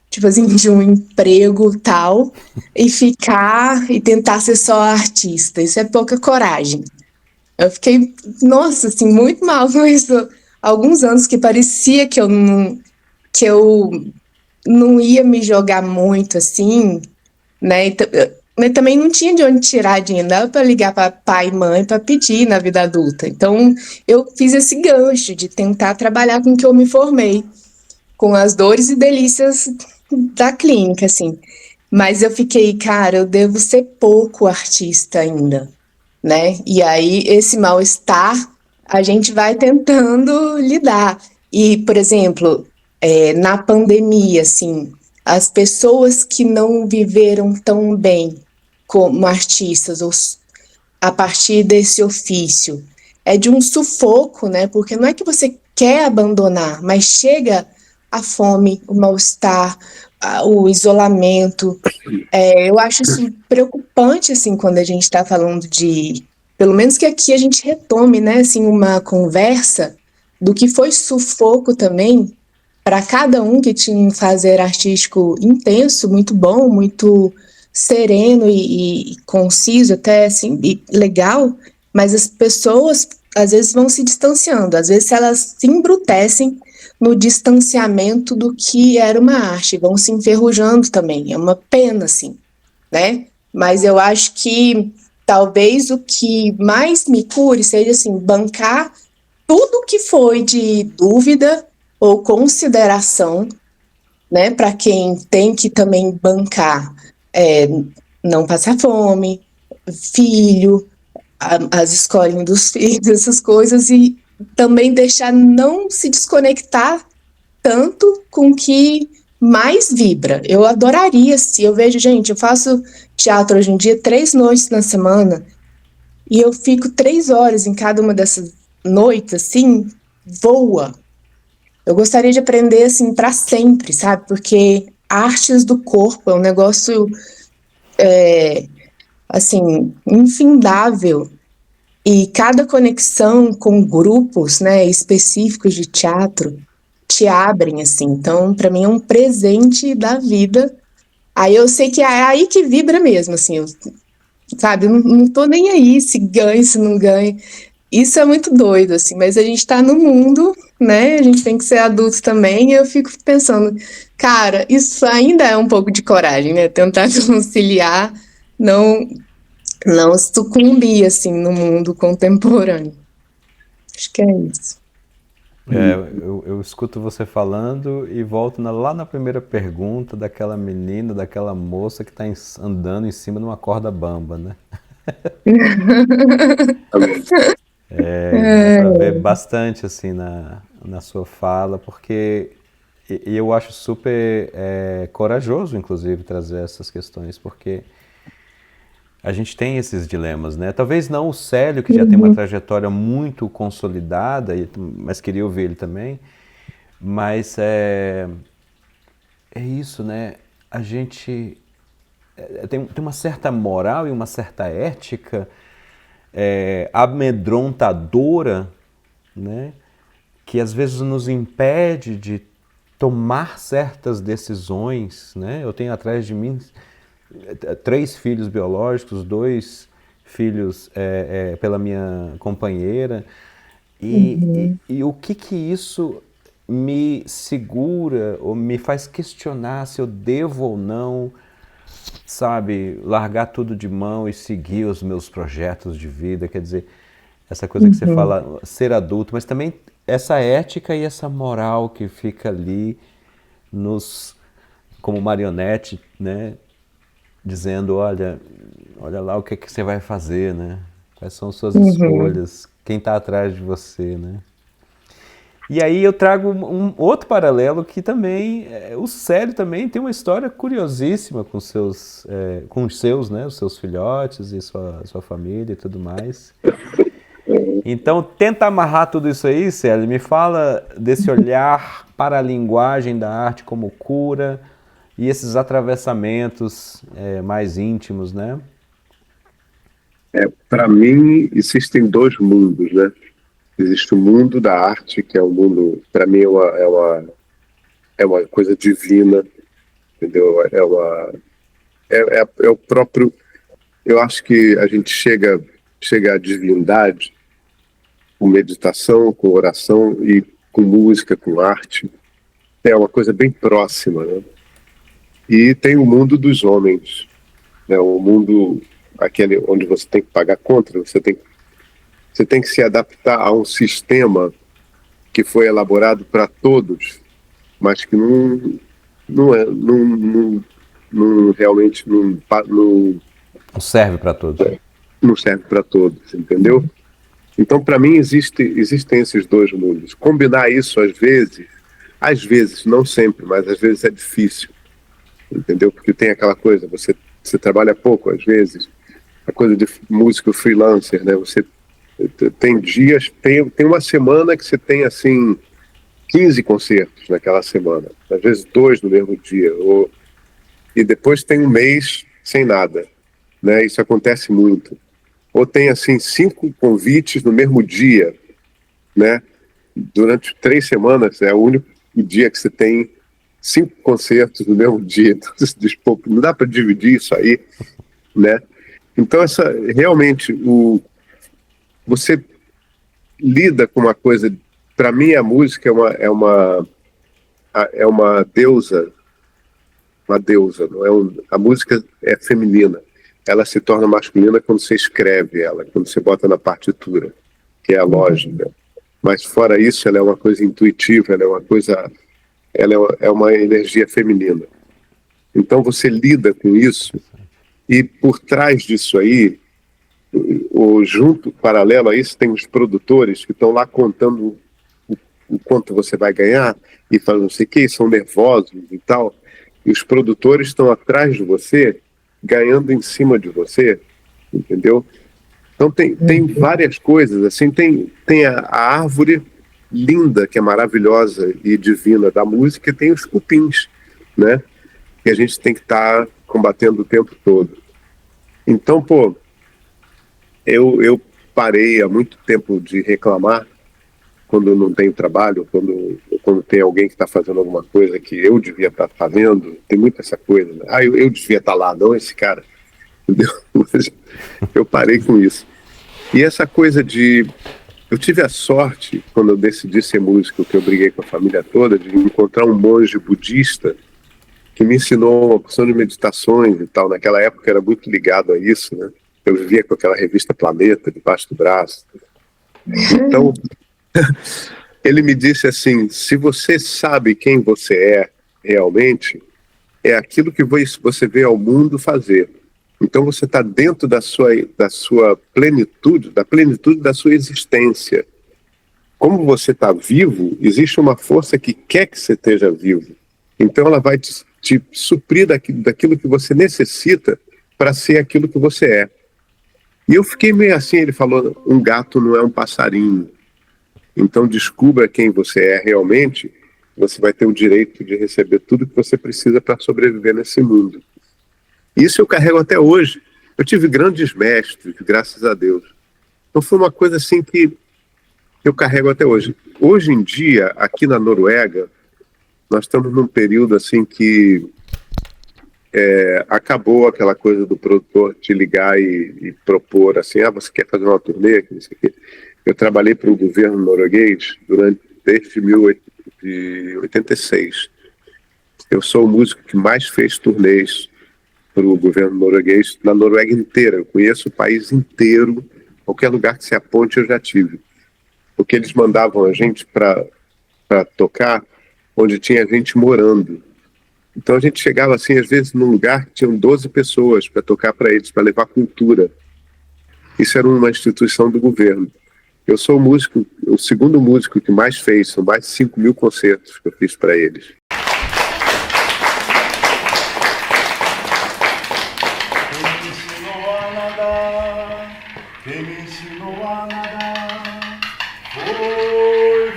tipo assim, de um emprego tal e ficar e tentar ser só artista. Isso é pouca coragem. Eu fiquei, nossa, assim, muito mal com isso. Alguns anos que parecia que eu não ia me jogar muito assim, né? Mas também não tinha de onde tirar dinheiro, dava para ligar para pai e mãe para pedir na vida adulta. Então, eu fiz esse gancho de tentar trabalhar com o que eu me formei, com as dores e delícias da clínica, assim. Mas eu fiquei, cara, eu devo ser pouco artista ainda, né? E aí, esse mal-estar, a gente vai tentando lidar. E, por exemplo, na pandemia, assim, as pessoas que não viveram tão bem como artistas, ou a partir desse ofício, é de um sufoco, né? Porque não é que você quer abandonar, mas chega a fome, o mal-estar, o isolamento. Eu acho isso preocupante, assim, quando a gente está falando pelo menos que aqui a gente retome, né, assim, uma conversa do que foi sufoco também para cada um que tinha um fazer artístico intenso, muito bom, muito sereno e conciso, até assim, e legal, mas as pessoas às vezes vão se distanciando, às vezes elas se embrutecem no distanciamento do que era uma arte, vão se enferrujando também, é uma pena, assim, né? Mas eu acho que talvez o que mais me cure seja, assim, bancar tudo que foi de dúvida ou consideração, né, para quem tem que também bancar, não passar fome, filho, as escolinhas dos filhos, essas coisas, e também deixar não se desconectar tanto com o que mais vibra. Eu adoraria, se eu vejo, gente, eu faço teatro hoje em dia 3 noites na semana, e eu fico 3 horas em cada uma dessas noites, assim, voa. Eu gostaria de aprender, assim, para sempre, sabe? Porque artes do corpo é um negócio, assim, infindável. E cada conexão com grupos, né, específicos de teatro te abrem, assim. Então, para mim é um presente da vida. Aí eu sei que é aí que vibra mesmo, assim, sabe? Eu não tô nem aí se ganha, se não ganha. Isso é muito doido, assim, mas a gente tá no mundo, né? A gente tem que ser adulto também, e eu fico pensando, cara, isso ainda é um pouco de coragem, né? Tentar conciliar, não sucumbir, assim, no mundo contemporâneo. Acho que é isso. Eu escuto você falando e volto lá na primeira pergunta daquela menina, daquela moça que está andando em cima de uma corda bamba, né? Dá para ver bastante assim na sua fala, porque e eu acho super corajoso, inclusive, trazer essas questões, porque a gente tem esses dilemas, né? Talvez não o Célio, que já tem uma trajetória muito consolidada, mas queria ouvir ele também, mas é isso, né? A gente tem uma certa moral e uma certa ética amedrontadora, né? Que às vezes nos impede de tomar certas decisões, né? Eu tenho atrás de mim 3 filhos biológicos, 2 filhos pela minha companheira, e o que isso me segura ou me faz questionar se eu devo ou não, sabe, largar tudo de mão e seguir os meus projetos de vida. Quer dizer, essa coisa que você fala, ser adulto, mas também essa ética e essa moral que fica ali como marionete, né? Dizendo, olha lá o que você vai fazer, né? Quais são suas escolhas, quem está atrás de você, né? E aí eu trago um outro paralelo que também, o Célio também tem uma história curiosíssima com os seus, né, os seus filhotes e sua família e tudo mais. Então, tenta amarrar tudo isso aí, Célio, me fala desse olhar para a linguagem da arte como cura e esses atravessamentos mais íntimos, né? Para mim, existem dois mundos, né? Existe o mundo da arte, que é um mundo, para mim, é uma coisa divina, entendeu? É o próprio... Eu acho que a gente chega à divindade com meditação, com oração e com música, com arte. É uma coisa bem próxima, né? E tem o mundo dos homens, né? O mundo aquele onde você tem que pagar conta, você tem que se adaptar a um sistema que foi elaborado para todos, mas que realmente não serve para todos. Não serve para todos, entendeu? Então, para mim, existem esses dois mundos. Combinar isso, às vezes, não sempre, mas às vezes é difícil, entendeu? Porque tem aquela coisa, você trabalha pouco, às vezes, a coisa de músico freelancer, né? Você tem dias, tem uma semana que você tem, assim, 15 concertos naquela semana, às vezes 2 no mesmo dia, e depois tem um mês sem nada, né? Isso acontece muito. Ou tem, assim, 5 convites no mesmo dia, né? Durante 3 semanas, é o único dia que você tem 5 concertos no mesmo dia. Então, você diz, pô, não dá para dividir isso aí, né? Então, realmente, você lida com uma coisa... Para mim, a música é uma deusa, não é a música é feminina. Ela se torna masculina quando você escreve ela, quando você bota na partitura, que é a lógica. Mas fora isso, ela é uma coisa intuitiva, ela é uma energia feminina. Então você lida com isso, e por trás disso aí, paralelo a isso, tem os produtores que estão lá contando o quanto você vai ganhar, e falam não sei o que, são nervosos e tal, e os produtores estão atrás de você, ganhando em cima de você, entendeu? Então tem várias coisas, assim, tem a árvore linda, que é maravilhosa e divina da música, e tem os cupins, né? Que a gente tem que estar combatendo o tempo todo. Então, pô, eu parei há muito tempo de reclamar quando eu não tenho trabalho, quando tem alguém que está fazendo alguma coisa que eu devia estar fazendo. Tem muito essa coisa, né? Eu devia estar lá, não esse cara, entendeu? Eu parei com isso. E essa coisa eu tive a sorte, quando eu decidi ser músico, que eu briguei com a família toda, de encontrar um monge budista que me ensinou uma porção de meditações e tal. Naquela época era muito ligado a isso, né? Eu vivia com aquela revista Planeta debaixo do braço. Então, ele me disse assim, se você sabe quem você é realmente, é aquilo que você vê ao mundo fazer. Então você está dentro da sua plenitude, da plenitude da sua existência. Como você está vivo, existe uma força que quer que você esteja vivo. Então ela vai te suprir daquilo que você necessita para ser aquilo que você é. E eu fiquei meio assim, ele falou, um gato não é um passarinho. Então descubra quem você é realmente, você vai ter o direito de receber tudo que você precisa para sobreviver nesse mundo. Isso eu carrego até hoje. Eu tive grandes mestres, graças a Deus. Então foi uma coisa assim que eu carrego até hoje. Hoje em dia, aqui na Noruega, nós estamos num período assim que acabou aquela coisa do produtor te ligar e propor assim, você quer fazer uma turnê? Eu trabalhei para o governo norueguês desde 1986. Eu sou o músico que mais fez turnês para o governo norueguês na Noruega inteira. Eu conheço o país inteiro, qualquer lugar que se aponte eu já tive. Porque eles mandavam a gente para tocar onde tinha gente morando. Então a gente chegava assim, às vezes, num lugar que tinham 12 pessoas para tocar para eles, para levar cultura. Isso era uma instituição do governo. Eu sou o segundo músico que mais fez, são mais de 5.000 concertos que eu fiz para eles. Quem me ensinou a nadar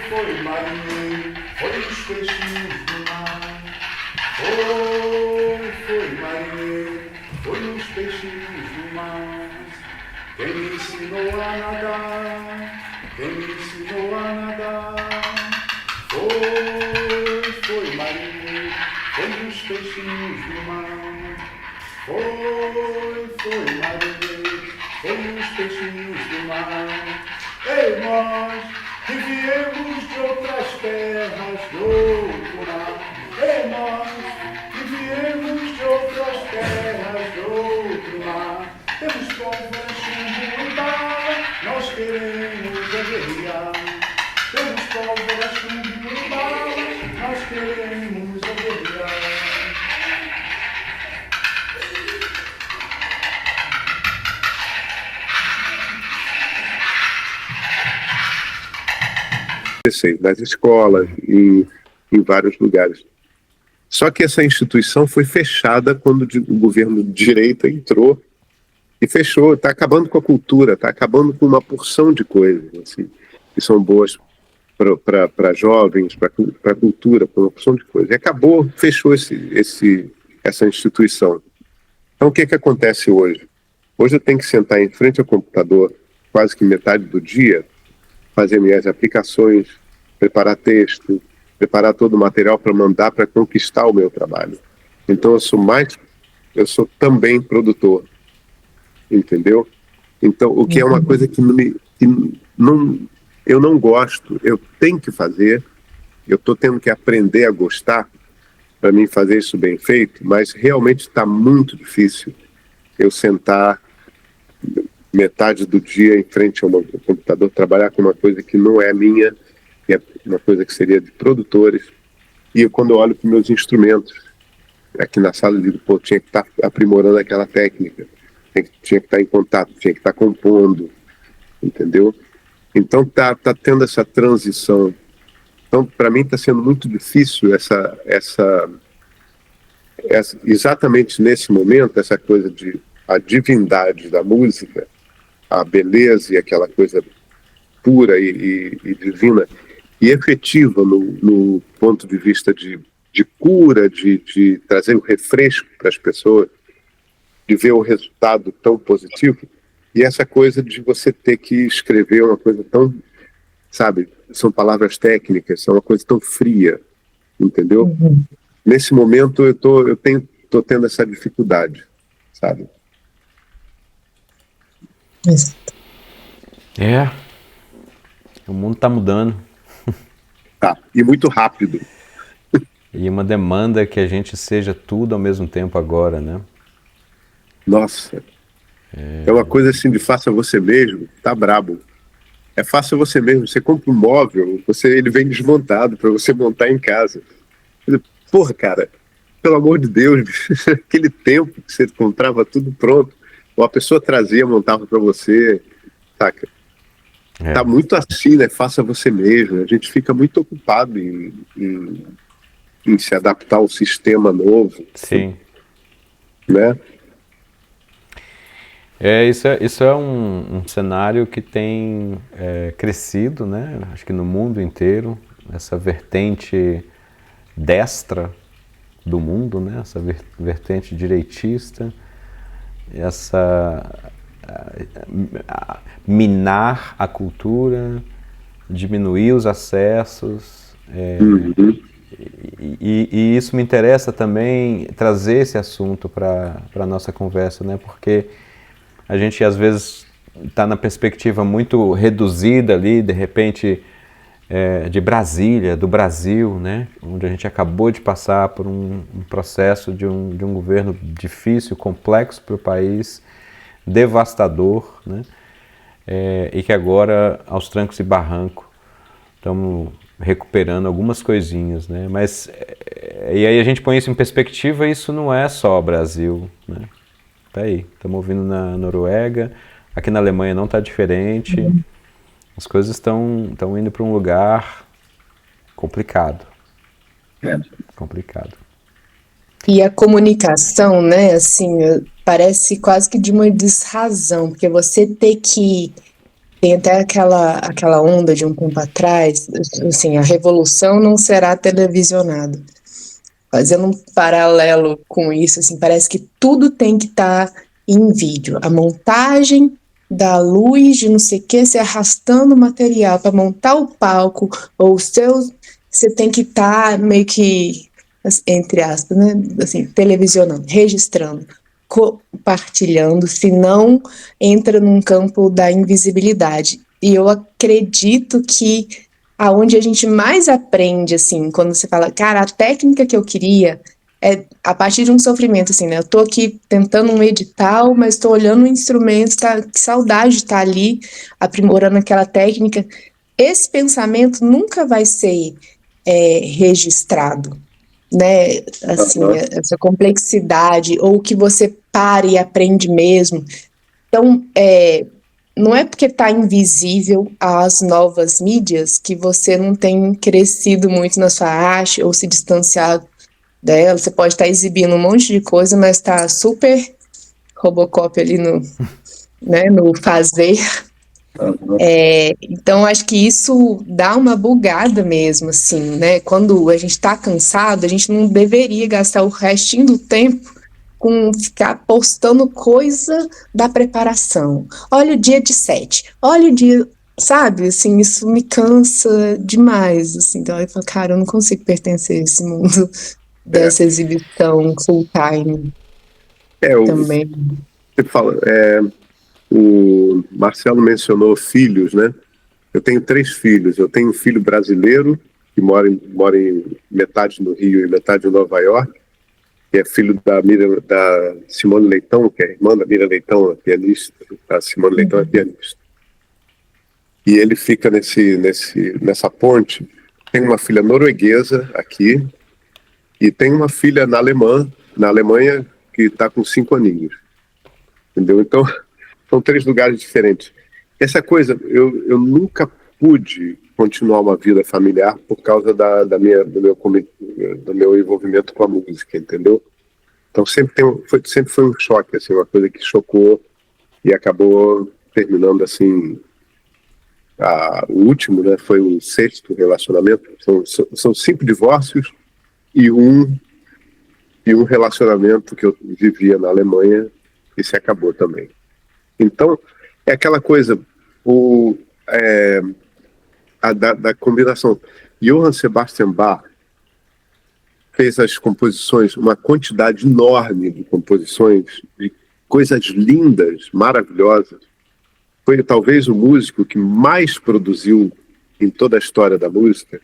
foi marinheiro, foi os peixinhos do mar. Foi marinheiro, foi os peixinhos do mar. Quem me ensinou a nadar, quem me ensinou a nadar. Foi marinheiro, foi os peixinhos do mar. Foi marinheiro, foi os peixinhos do mar. Ei, nós que viemos de outras terras do outro mar. Ei, nós que viemos de outras terras do outro mar. Temos pólvora, chumbo e bala, nós queremos é guerrear. Temos pólvora, chumbo e bala, nós queremos é guerrear. Nas escolas, em vários lugares. Só que essa instituição foi fechada quando o governo de direita entrou e fechou. Está acabando com a cultura, está acabando com uma porção de coisas assim, que são boas para jovens, para a cultura, para uma porção de coisas. E acabou, fechou essa instituição. Então o que acontece hoje? Hoje eu tenho que sentar em frente ao computador quase que metade do dia, fazer minhas aplicações, preparar texto, preparar todo o material para mandar para conquistar o meu trabalho. Então eu sou também produtor, entendeu? Então o que é uma coisa que eu não gosto, eu tenho que fazer, eu estou tendo que aprender a gostar para mim fazer isso bem feito, mas realmente está muito difícil eu sentar metade do dia em frente ao meu computador, trabalhar com uma coisa que não é minha, que é uma coisa que seria de produtores. E quando eu olho para os meus instrumentos, aqui na sala, eu digo, tinha que estar aprimorando aquela técnica, tinha que estar em contato, tinha que estar compondo, entendeu? Então tá tendo essa transição. Então, para mim, está sendo muito difícil exatamente nesse momento, essa coisa de a divindade da música, a beleza e aquela coisa pura e divina e efetiva no ponto de vista de cura, de trazer o refresco para as pessoas, de ver o resultado tão positivo, e essa coisa de você ter que escrever uma coisa tão, sabe, são palavras técnicas, são uma coisa tão fria, entendeu? Uhum. Nesse momento eu tô tendo essa dificuldade, sabe? O mundo está mudando. Tá, e muito rápido. E uma demanda que a gente seja tudo ao mesmo tempo agora, né? Nossa. É uma coisa assim de faça você mesmo, tá brabo. É faça você mesmo, você compra um móvel, ele vem desmontado para você montar em casa. Porra, cara, pelo amor de Deus, aquele tempo que você comprava tudo pronto, ou a pessoa trazia, montava para você, saca? Tá muito assim, né? Faça você mesmo. A gente fica muito ocupado em se adaptar ao sistema novo. Sim. Né? Isso é um cenário que tem crescido, né? Acho que no mundo inteiro, essa vertente destra do mundo, né? Essa vertente direitista, minar a cultura, diminuir os acessos, e isso me interessa também trazer esse assunto para a nossa conversa, né? Porque a gente às vezes está na perspectiva muito reduzida ali, de repente, de Brasília, do Brasil, né? Onde a gente acabou de passar por um processo de um governo difícil, complexo para o país, devastador, né? E que agora, aos trancos e barrancos, estamos recuperando algumas coisinhas, né? Mas, e aí a gente põe isso em perspectiva, isso não é só Brasil, né? Tá aí, estamos ouvindo na Noruega, aqui na Alemanha não está diferente, As coisas estão indo para um lugar complicado. Complicado. E a comunicação, né, assim, parece quase que de uma desrazão, porque você ter que... Tem até aquela onda de um tempo atrás, assim, a revolução não será televisionada. Fazendo um paralelo com isso, assim, parece que tudo tem que estar em vídeo. A montagem da luz de não sei o que, você arrastando o material para montar o palco, ou você tem que estar meio que, entre aspas, né, assim, televisionando, registrando, compartilhando, senão entra num campo da invisibilidade. E eu acredito que aonde a gente mais aprende, assim, quando você fala, cara, a técnica que eu queria é a partir de um sofrimento, assim, né? Eu tô aqui tentando um edital, mas tô olhando o instrumento, que saudade de estar ali, aprimorando aquela técnica. Esse pensamento nunca vai ser registrado, né? Assim, essa complexidade, ou que você para e aprende mesmo. Então, não é porque está invisível às novas mídias que você não tem crescido muito na sua arte ou se distanciado dela. Você pode estar exibindo um monte de coisa, mas está super Robocop ali no fazer. Então, acho que isso dá uma bugada mesmo, assim, né? Quando a gente está cansado, a gente não deveria gastar o restinho do tempo com ficar postando coisa da preparação. Olha o dia de set, olha o dia, sabe? Assim, isso me cansa demais, assim. Então eu falo, cara, eu não consigo pertencer a esse mundo dessa exibição full time. Também. Você fala, o Marcelo mencionou filhos, né? Eu tenho 3 filhos. Eu tenho um filho brasileiro que mora em metade no Rio e metade em Nova York, que é filho da Simone Leitão, que é irmã da Miriam Leitão, a pianista. A Simone Leitão é pianista. E ele fica nessa ponte. Tem uma filha norueguesa aqui e tem uma filha na Alemanha, que está com 5 aninhos. Entendeu? Então, são 3 lugares diferentes. Essa coisa, eu nunca pude continuar uma vida familiar por causa do meu envolvimento com a música, entendeu? Então sempre foi um choque, assim, uma coisa que chocou e acabou terminando assim. O último, né, foi o 6º relacionamento. São 5 divórcios e um relacionamento que eu vivia na Alemanha e se acabou também. Então é aquela coisa da combinação. Johann Sebastian Bach fez as composições, uma quantidade enorme de composições, de coisas lindas, maravilhosas. Foi talvez o músico que mais produziu em toda a história da música.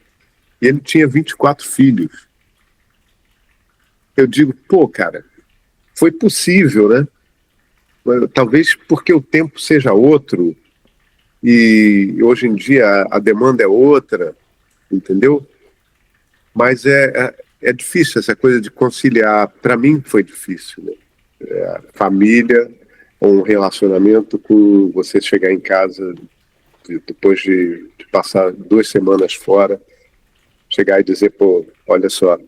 E ele tinha 24 filhos. Eu digo, pô, cara, foi possível, né? Talvez porque o tempo seja outro, e hoje em dia a demanda é outra, entendeu? Mas é difícil essa coisa de conciliar. Para mim foi difícil, né? Família, ou um relacionamento com você chegar em casa depois de passar 2 semanas fora, chegar e dizer, pô, olha só,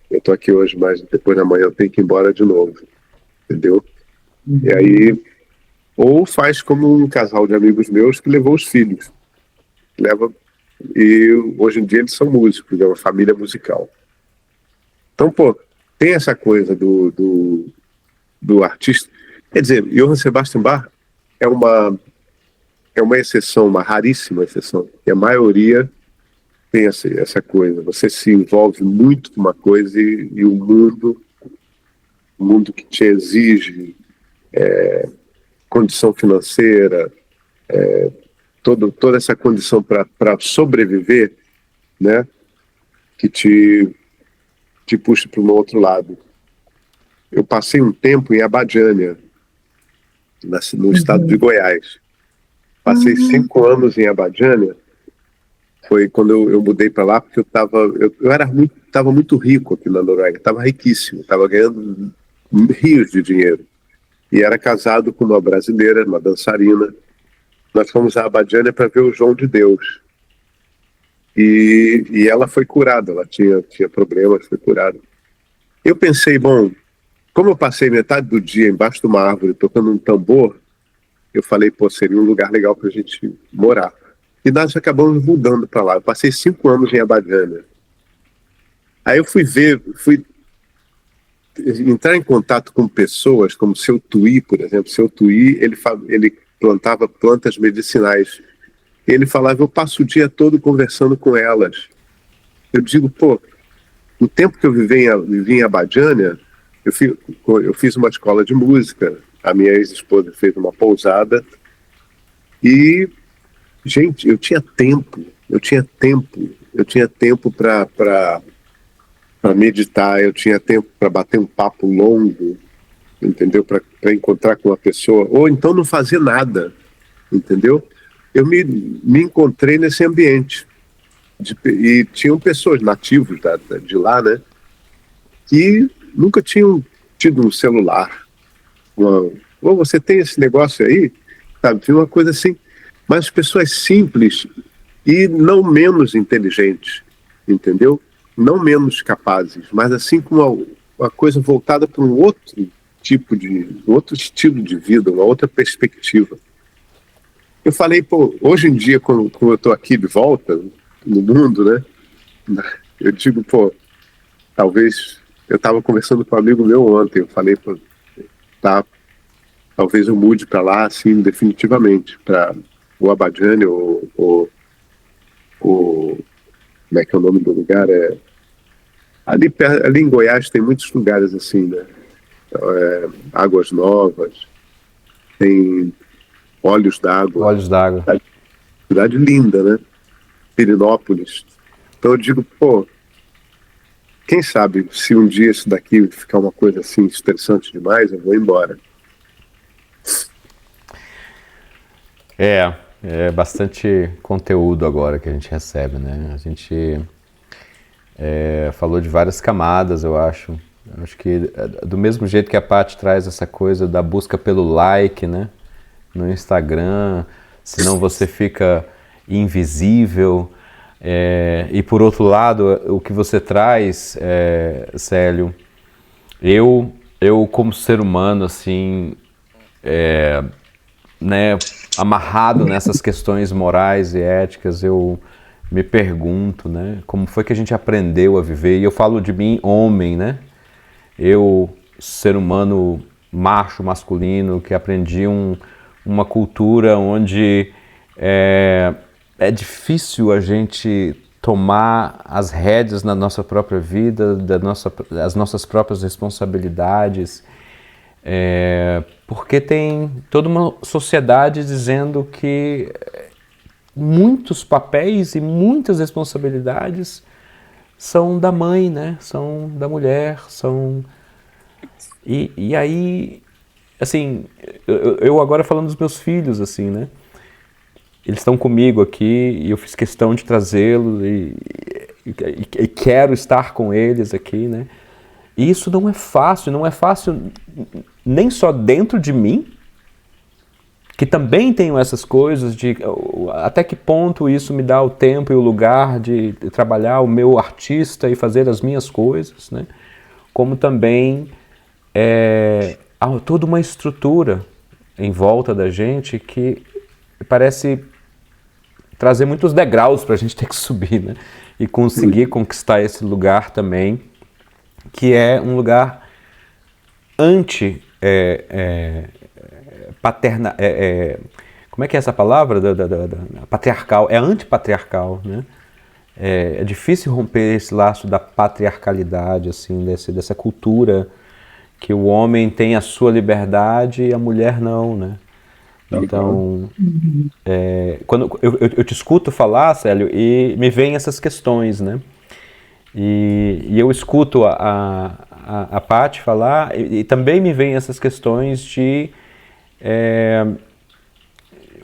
eu tô aqui hoje, mas depois da manhã eu tenho que ir embora de novo, entendeu? E aí, ou faz como um casal de amigos meus que levou os filhos. E hoje em dia eles são músicos, é uma família musical. Então, pô, tem essa coisa do artista. Quer dizer, Johann Sebastian Bach é uma exceção, uma raríssima exceção. E a maioria tem essa coisa. Você se envolve muito com uma coisa e o mundo que te exige condição financeira, toda essa condição para sobreviver, né, que te puxa para um outro lado. Eu passei um tempo em Abadiânia, no estado de Goiás. Passei 5 anos em Abadiânia. Foi quando eu mudei para lá, porque eu estava muito rico aqui na Noruega, estava riquíssimo, estava ganhando rios de dinheiro. E era casado com uma brasileira, uma dançarina, nós fomos a Abadiânia para ver o João de Deus. E ela foi curada, ela tinha problemas, foi curada. Eu pensei, bom, como eu passei metade do dia embaixo de uma árvore tocando um tambor, eu falei, pô, seria um lugar legal para a gente morar. E nós acabamos mudando para lá. Eu passei 5 anos em Abadiânia. Aí eu fui entrar em contato com pessoas como o seu Tuí, por exemplo. Seu Tuí, ele plantava plantas medicinais. Ele falava, eu passo o dia todo conversando com elas. Eu digo, pô, no tempo que eu vivi em Abadiânia, eu fiz uma escola de música, a minha ex-esposa fez uma pousada, e, gente, eu tinha tempo para meditar, eu tinha tempo para bater um papo longo, entendeu? Para encontrar com uma pessoa, ou então não fazer nada, entendeu? Eu me encontrei nesse ambiente. E tinham pessoas nativos de lá, né? Que nunca tinham tido um celular. Ou você tem esse negócio aí? Sabe? Tinha uma coisa assim. Mas pessoas simples e não menos inteligentes, entendeu? Não menos capazes, mas assim com uma coisa voltada para um outro estilo de vida, uma outra perspectiva. Eu falei, pô, hoje em dia, como eu estou aqui de volta no mundo, né? Eu digo, pô, talvez... Eu estava conversando com um amigo meu ontem, eu falei, pô, talvez eu mude para lá, assim, definitivamente, para o Abadiânia, ou como é que é o nome do lugar? Ali em Goiás tem muitos lugares assim, né? Águas Novas, tem Olhos d'Água. Olhos d'Água. Cidade linda, né? Pirinópolis. Então eu digo, pô, quem sabe se um dia isso daqui ficar uma coisa assim estressante demais, eu vou embora. É bastante conteúdo agora que a gente recebe, né? A gente falou de várias camadas, eu acho. Eu acho que do mesmo jeito que a Paty traz essa coisa da busca pelo like, né? No Instagram, senão você fica invisível. E por outro lado, o que você traz, Célio, eu como ser humano, assim, né, amarrado nessas questões morais e éticas, eu me pergunto, né, como foi que a gente aprendeu a viver, e eu falo de mim, homem, né, eu, ser humano macho, masculino, que aprendi uma cultura onde é difícil a gente tomar as rédeas na nossa própria vida, as nossas próprias responsabilidades, porque tem toda uma sociedade dizendo que muitos papéis e muitas responsabilidades são da mãe, né? São da mulher, são... E aí, assim, eu agora falando dos meus filhos, assim, né? Eles estão comigo aqui e eu fiz questão de trazê-los e quero estar com eles aqui, né? E isso não é fácil nem só dentro de mim, que também tenho essas coisas de até que ponto isso me dá o tempo e o lugar de trabalhar o meu artista e fazer as minhas coisas, né? Como também há toda uma estrutura em volta da gente que parece trazer muitos degraus para a gente ter que subir, né? E conseguir conquistar esse lugar também, que é um lugar paterna, como é que é essa palavra? Patriarcal, é antipatriarcal, né? É difícil romper esse laço da patriarcalidade, assim, dessa cultura que o homem tem a sua liberdade e a mulher não, né? Então, quando eu te escuto falar, Célio, e me vêm essas questões, né? E eu escuto a Paty falar e também me vêm essas questões de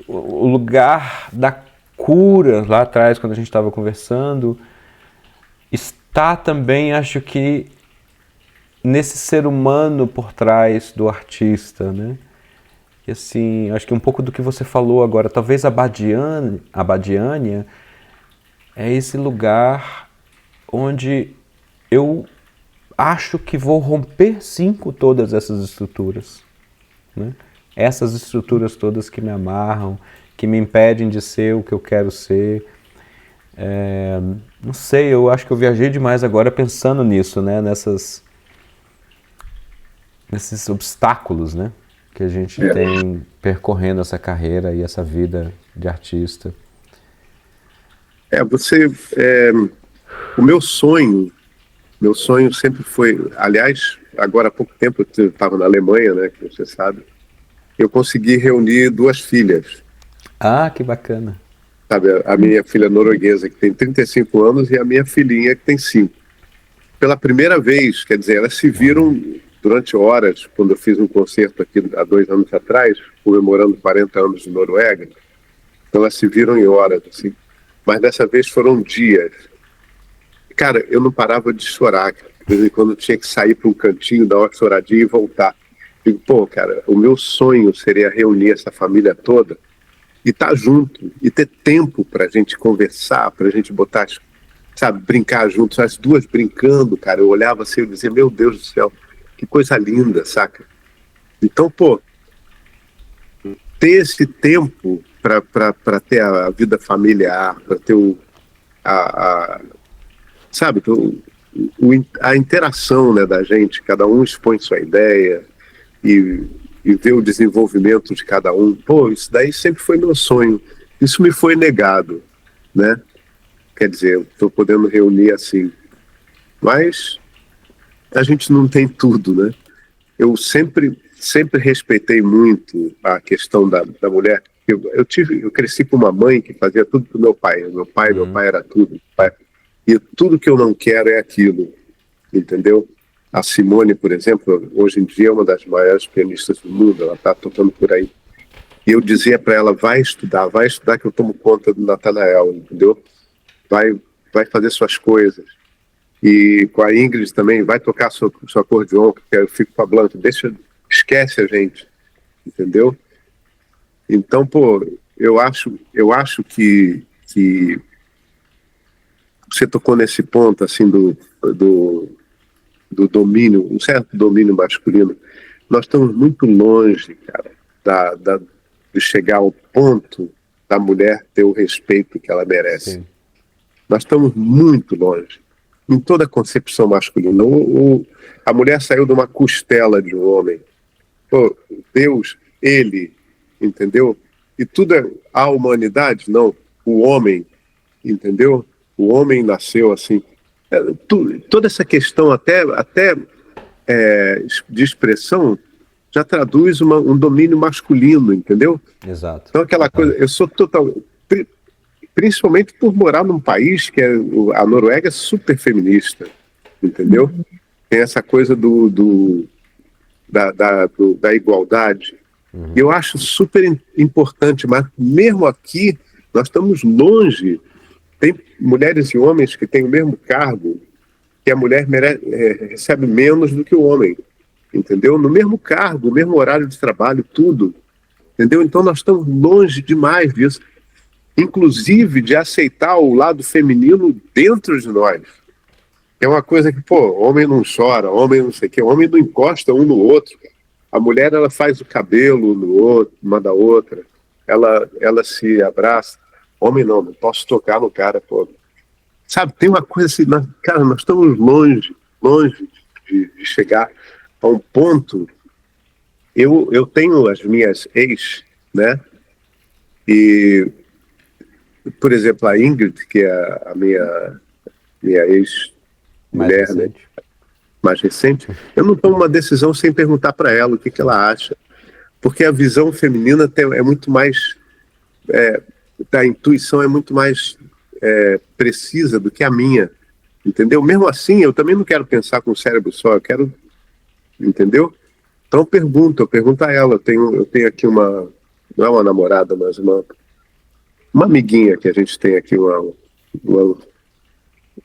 o lugar da cura lá atrás, quando a gente estava conversando, está também, acho que, nesse ser humano por trás do artista, né? E assim, acho que um pouco do que você falou agora, talvez a Badiânia é esse lugar onde eu acho que vou romper sim com todas essas estruturas, né? Essas estruturas todas que me amarram, que me impedem de ser o que eu quero ser. Não sei, eu acho que eu viajei demais agora pensando nisso, né? Nesses obstáculos, né? Que a gente tem percorrendo essa carreira e essa vida de artista. O meu sonho sempre foi, aliás, agora há pouco tempo eu estava na Alemanha, né, que você sabe, eu consegui reunir 2 filhas. Ah, que bacana. Sabe, a minha filha norueguesa, que tem 35 anos, e a minha filhinha, que tem 5. Pela primeira vez, quer dizer, elas se viram durante horas, quando eu fiz um concerto aqui há 2 anos atrás, comemorando 40 anos de Noruega. Então elas se viram em horas, assim. Mas dessa vez foram dias. Cara, eu não parava de chorar. De vez em quando eu tinha que sair para um cantinho, dar uma choradinha e voltar. Digo, pô, cara, o meu sonho seria reunir essa família toda e estar junto, e ter tempo para a gente conversar, para a gente botar, sabe, brincar juntos, as 2 brincando, cara. Eu olhava assim e dizia, meu Deus do céu, que coisa linda, saca? Então, pô, ter esse tempo para ter a vida familiar, para ter sabe, a interação, né, da gente, cada um expõe sua ideia e ver o desenvolvimento de cada um. Pô, isso daí sempre foi meu sonho. Isso me foi negado, né? Quer dizer, eu estou podendo reunir assim. Mas a gente não tem tudo, né? Eu sempre respeitei muito a questão da mulher. Eu cresci com uma mãe que fazia tudo pro meu pai. Meu pai era tudo. E tudo que eu não quero é aquilo, entendeu? A Simone, por exemplo, hoje em dia é uma das maiores pianistas do mundo, ela está tocando por aí. E eu dizia para ela, vai estudar que eu tomo conta do Natanael, entendeu? Vai fazer suas coisas. E com a Ingrid também, vai tocar seu acordeon, que eu fico com a Blanca, esquece a gente, entendeu? Então, pô, eu acho que você tocou nesse ponto, assim, do domínio, um certo domínio masculino. Nós estamos muito longe, cara, de chegar ao ponto da mulher ter o respeito que ela merece. Sim. Nós estamos muito longe. Em toda a concepção masculina. A mulher saiu de uma costela de um homem. Pô, Deus, ele, entendeu? E tudo é a humanidade? Não. O homem, entendeu? O homem nasceu assim. Toda essa questão até de expressão já traduz um domínio masculino, entendeu? Exato. Então aquela coisa, eu sou principalmente por morar num país que a Noruega é super feminista, entendeu? Tem essa coisa da igualdade. E eu acho super importante, mas mesmo aqui nós estamos longe. Tem mulheres e homens que têm o mesmo cargo, que a mulher recebe menos do que o homem, entendeu? No mesmo cargo, no mesmo horário de trabalho, tudo, entendeu? Então nós estamos longe demais disso, inclusive de aceitar o lado feminino dentro de nós. É uma coisa que, pô, homem não chora, homem não sei o quê, homem não encosta um no outro. A mulher, ela faz o cabelo no outro, uma da outra, ela se abraça. Homem não posso tocar no cara, pô. Sabe, tem uma coisa assim, cara, nós estamos longe de chegar a um ponto. Eu tenho as minhas ex, né? E, por exemplo, a Ingrid, que é a minha ex-mulher, né? Mais recente, eu não tomo uma decisão sem perguntar para ela o que ela acha. Porque a visão feminina é muito mais... da intuição é muito mais precisa do que a minha, entendeu? Mesmo assim, eu também não quero pensar com o cérebro só, eu quero, entendeu? Então eu pergunto a ela, eu tenho aqui não é uma namorada, mas uma amiguinha que a gente tem aqui,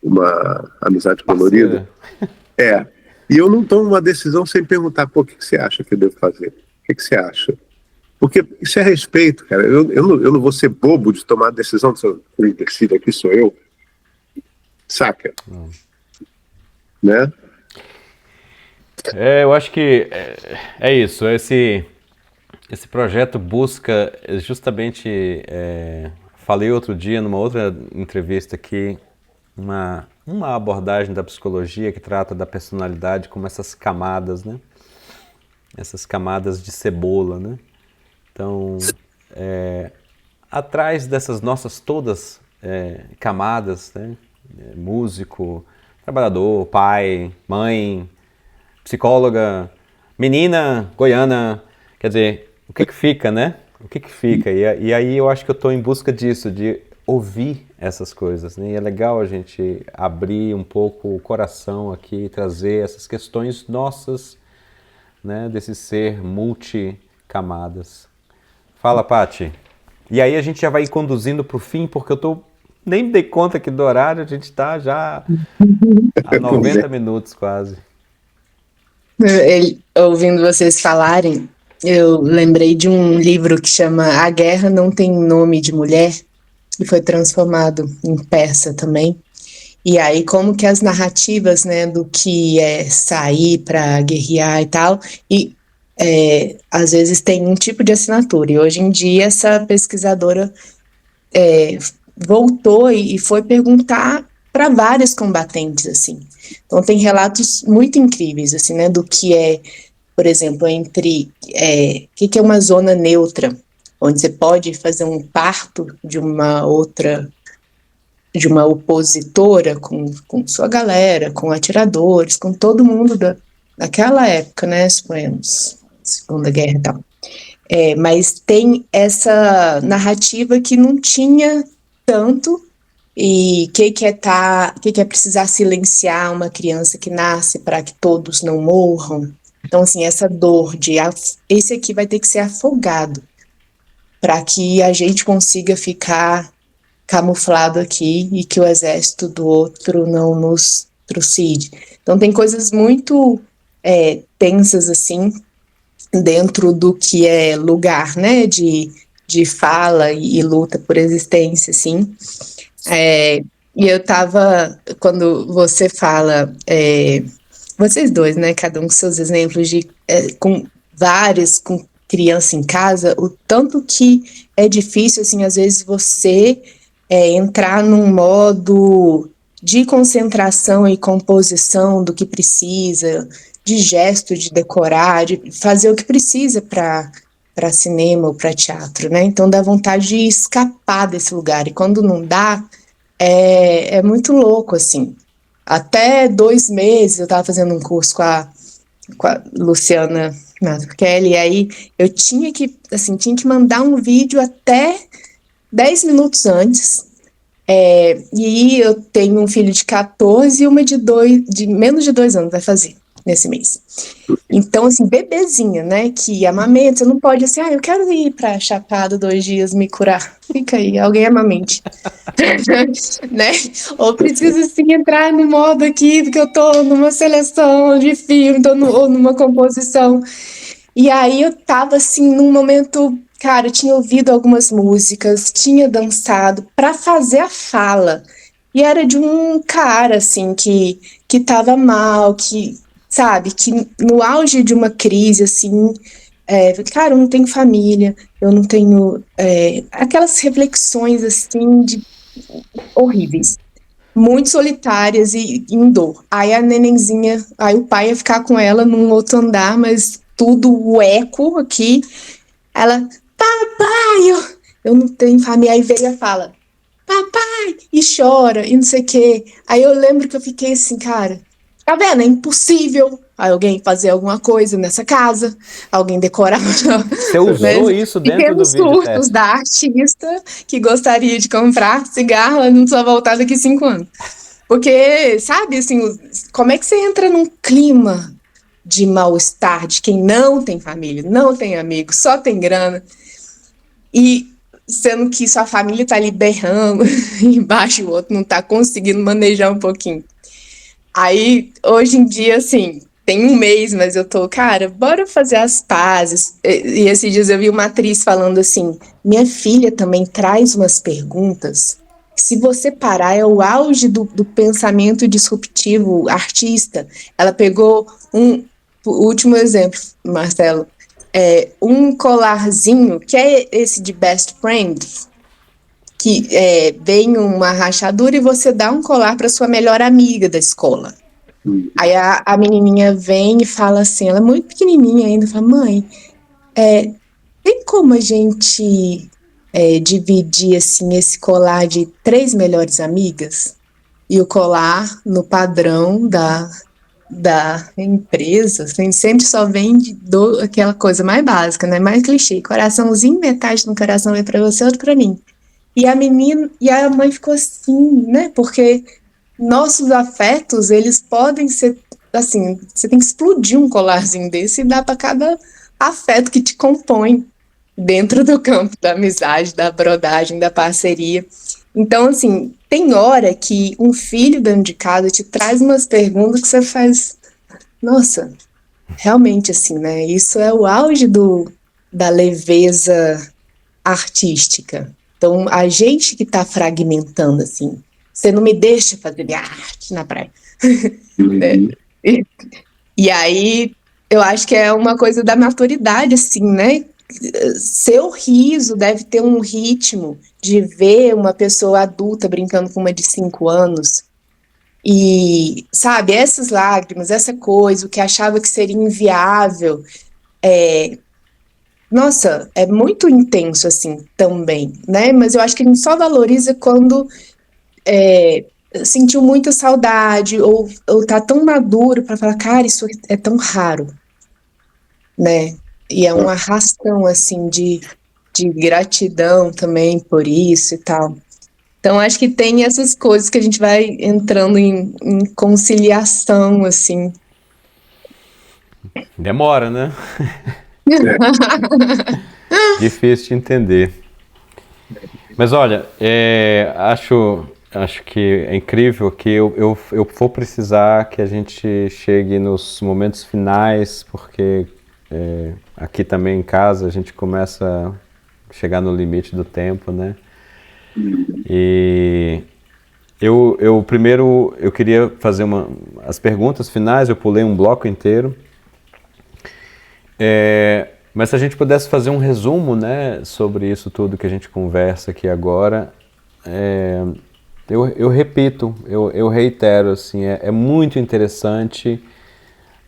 uma amizade colorida. E eu não tomo uma decisão sem perguntar, pô, o que você acha que eu devo fazer? O que você acha? Porque isso é respeito, cara. Eu não vou ser bobo de tomar a decisão de o intercídio aqui sou eu. Saca? Né? Eu acho que é isso. Esse projeto busca justamente... falei outro dia, numa outra entrevista aqui, uma abordagem da psicologia que trata da personalidade como essas camadas, né? Essas camadas de cebola, né? Então, atrás dessas nossas todas camadas, né? Músico, trabalhador, pai, mãe, psicóloga, menina, goiana, quer dizer, o que fica, né? O que fica? E aí eu acho que eu estou em busca disso, de ouvir essas coisas, né? E é legal a gente abrir um pouco o coração aqui, trazer essas questões nossas, né? Desse ser multicamadas. Fala, Paty. E aí a gente já vai conduzindo para o fim, porque nem me dei conta aqui do horário, a gente está já há 90 minutos quase. Ouvindo vocês falarem, eu lembrei de um livro que chama A Guerra Não Tem Nome de Mulher, que foi transformado em peça também. E aí como que as narrativas, né, do que é sair para guerrear e tal, e às vezes tem um tipo de assinatura. E hoje em dia essa pesquisadora voltou e foi perguntar para vários combatentes, assim. Então tem relatos muito incríveis, assim, né, do que é, por exemplo, entre o que é uma zona neutra, onde você pode fazer um parto de uma opositora com sua galera, com atiradores, com todo mundo daquela época, né, suponhamos, Segunda Guerra e tal. Mas tem essa narrativa que não tinha tanto, e que é precisar silenciar uma criança que nasce para que todos não morram. Então, assim, essa dor de esse aqui vai ter que ser afogado para que a gente consiga ficar camuflado aqui e que o exército do outro não nos trucide. Então, tem coisas muito tensas, assim, dentro do que é lugar, né, de fala e luta por existência, assim. E eu tava, quando você fala, vocês dois, né, cada um com seus exemplos com criança em casa, o tanto que é difícil, assim, às vezes você entrar num modo de concentração e composição do que precisa, de gesto, de decorar, de fazer o que precisa para cinema ou para teatro, né? Então dá vontade de escapar desse lugar, e quando não dá, é muito louco, assim. Até 2 meses eu estava fazendo um curso com a Luciana Kelly, e aí eu tinha que mandar um vídeo até 10 minutos antes, e eu tenho um filho de 14 e uma de menos de 2 anos vai fazer nesse mês. Então, assim, bebezinha, né, que amamenta, você não pode, assim, eu quero ir pra Chapada 2 dias me curar. Fica aí, alguém amamente. Né? Ou preciso, assim, entrar no modo aqui, porque eu tô numa seleção de filme, ou numa composição. E aí eu tava, assim, num momento, cara, eu tinha ouvido algumas músicas, tinha dançado pra fazer a fala. E era de um cara, assim, que tava mal, sabe, que no auge de uma crise, assim, cara, eu não tenho família, eu não tenho, aquelas reflexões, assim, horríveis, muito solitárias e em dor. Aí a nenenzinha, aí o pai ia ficar com ela num outro andar, mas tudo o eco aqui, ela, papai, eu não tenho família, aí veio e fala, papai, e chora, e não sei o quê. Aí eu lembro que eu fiquei assim, cara, tá vendo? É impossível alguém fazer alguma coisa nessa casa, alguém decorar. Você usou isso dentro do vídeo surtos da artista que gostaria de comprar cigarro e não só voltar daqui 5 anos. Porque, sabe, assim, como é que você entra num clima de mal-estar de quem não tem família, não tem amigos, só tem grana, e sendo que sua família tá ali berrando embaixo e o outro não tá conseguindo manejar um pouquinho. Aí, hoje em dia, assim, tem um mês, mas eu tô, cara, bora fazer as pazes. E esses dias eu vi uma atriz falando assim, minha filha também traz umas perguntas, se você parar, é o auge do pensamento disruptivo artista. Ela pegou o último exemplo, Marcelo, um colarzinho, que é esse de Best Friends, que vem uma rachadura e você dá um colar para sua melhor amiga da escola. Aí a menininha vem e fala assim, ela é muito pequenininha ainda, fala, mãe, tem como a gente dividir assim, esse colar de 3 melhores amigas? E o colar no padrão da empresa, assim, sempre só vende aquela coisa mais básica, né? Mais clichê, coraçãozinho, metade no coração é para você, outro para mim. E a menina, e a mãe ficou assim, né? Porque nossos afetos, eles podem ser, assim, você tem que explodir um colarzinho desse e dar para cada afeto que te compõe dentro do campo da amizade, da brodagem, da parceria. Então, assim, tem hora que um filho dentro de casa te traz umas perguntas que você faz, nossa, realmente assim, né? Isso é o auge da leveza artística. Então, a gente que está fragmentando, assim, você não me deixa fazer minha arte na praia. E aí, eu acho que é uma coisa da maturidade, assim, né? Seu riso deve ter um ritmo de ver uma pessoa adulta brincando com uma de 5 anos. E, sabe, essas lágrimas, essa coisa, o que achava que seria inviável, nossa, é muito intenso, assim, também, né? Mas eu acho que a gente só valoriza quando sentiu muita saudade ou tá tão maduro para falar, cara, isso é tão raro, né? E é uma arrastão, assim, de gratidão também por isso e tal. Então, acho que tem essas coisas que a gente vai entrando em conciliação, assim. Demora, né? Difícil de entender. Mas olha, acho que é incrível que eu vou precisar que a gente chegue nos momentos finais, porque aqui também em casa a gente começa a chegar no limite do tempo, né? E eu primeiro eu queria fazer as perguntas finais, eu pulei um bloco inteiro. Mas se a gente pudesse fazer um resumo, né, sobre isso tudo que a gente conversa aqui agora, eu repito, eu reitero, assim, é muito interessante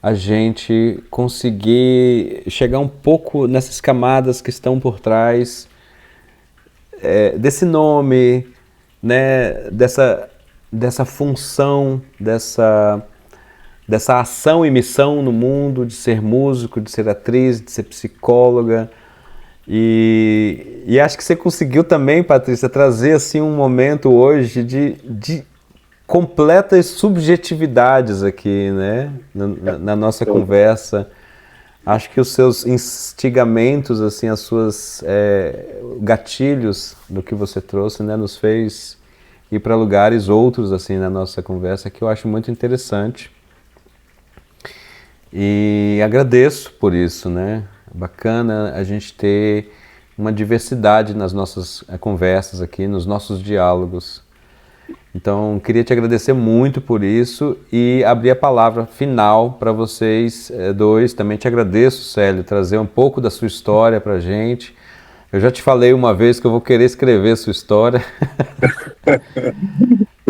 a gente conseguir chegar um pouco nessas camadas que estão por trás desse nome, né, dessa função, dessa ação e missão no mundo de ser músico, de ser atriz, de ser psicóloga. E acho que você conseguiu também, Patrícia, trazer assim um momento hoje de completas subjetividades aqui, né, na nossa conversa. Acho que os seus instigamentos, assim, as suas gatilhos do que você trouxe, né, nos fez ir para lugares outros assim na nossa conversa, que eu acho muito interessante. E agradeço por isso, né? Bacana a gente ter uma diversidade nas nossas conversas aqui, nos nossos diálogos. Então, queria te agradecer muito por isso e abrir a palavra final para vocês dois. Também te agradeço, Célio, trazer um pouco da sua história para a gente. Eu já te falei uma vez que eu vou querer escrever a sua história.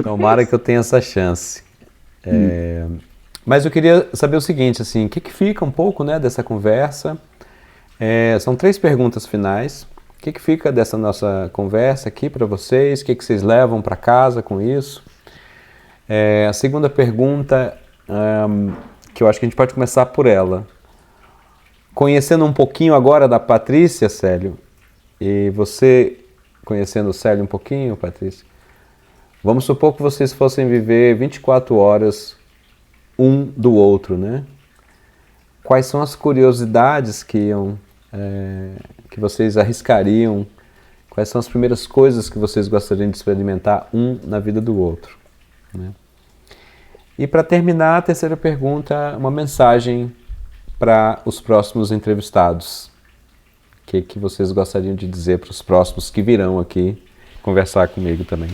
Tomara que eu tenha essa chance. Mas eu queria saber o seguinte, assim, o que fica um pouco, né, dessa conversa? São 3 perguntas finais. O que fica dessa nossa conversa aqui para vocês? O que vocês levam para casa com isso? A segunda pergunta, que eu acho que a gente pode começar por ela. Conhecendo um pouquinho agora da Patrícia, Célio, e você conhecendo o Célio um pouquinho, Patrícia, vamos supor que vocês fossem viver 24 horas um do outro, né? Quais são as curiosidades que vocês arriscariam? Quais são as primeiras coisas que vocês gostariam de experimentar um na vida do outro, né? E para terminar, a terceira pergunta, uma mensagem para os próximos entrevistados. O que vocês gostariam de dizer para os próximos que virão aqui conversar comigo também?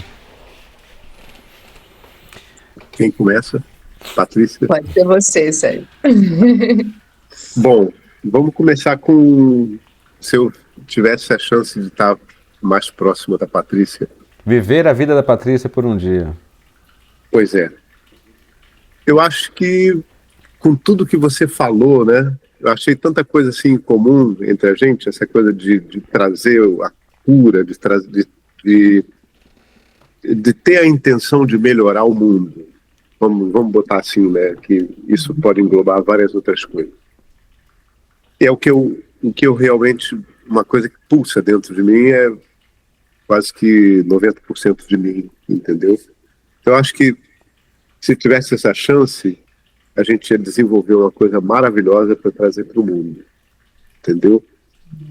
Quem começa? Patrícia? Pode ser você, Sérgio. Bom, vamos começar com... Se eu tivesse a chance de estar mais próximo da Patrícia. Viver a vida da Patrícia por um dia. Pois é. Eu acho que, com tudo que você falou, né? Eu achei tanta coisa assim em comum entre a gente, essa coisa de trazer a cura, de ter a intenção de melhorar o mundo. Vamos botar assim, né? Que isso pode englobar várias outras coisas. É o que eu realmente, uma coisa que pulsa dentro de mim é quase que 90% de mim, entendeu? Então, eu acho que se tivesse essa chance, a gente ia desenvolver uma coisa maravilhosa para trazer para o mundo, entendeu?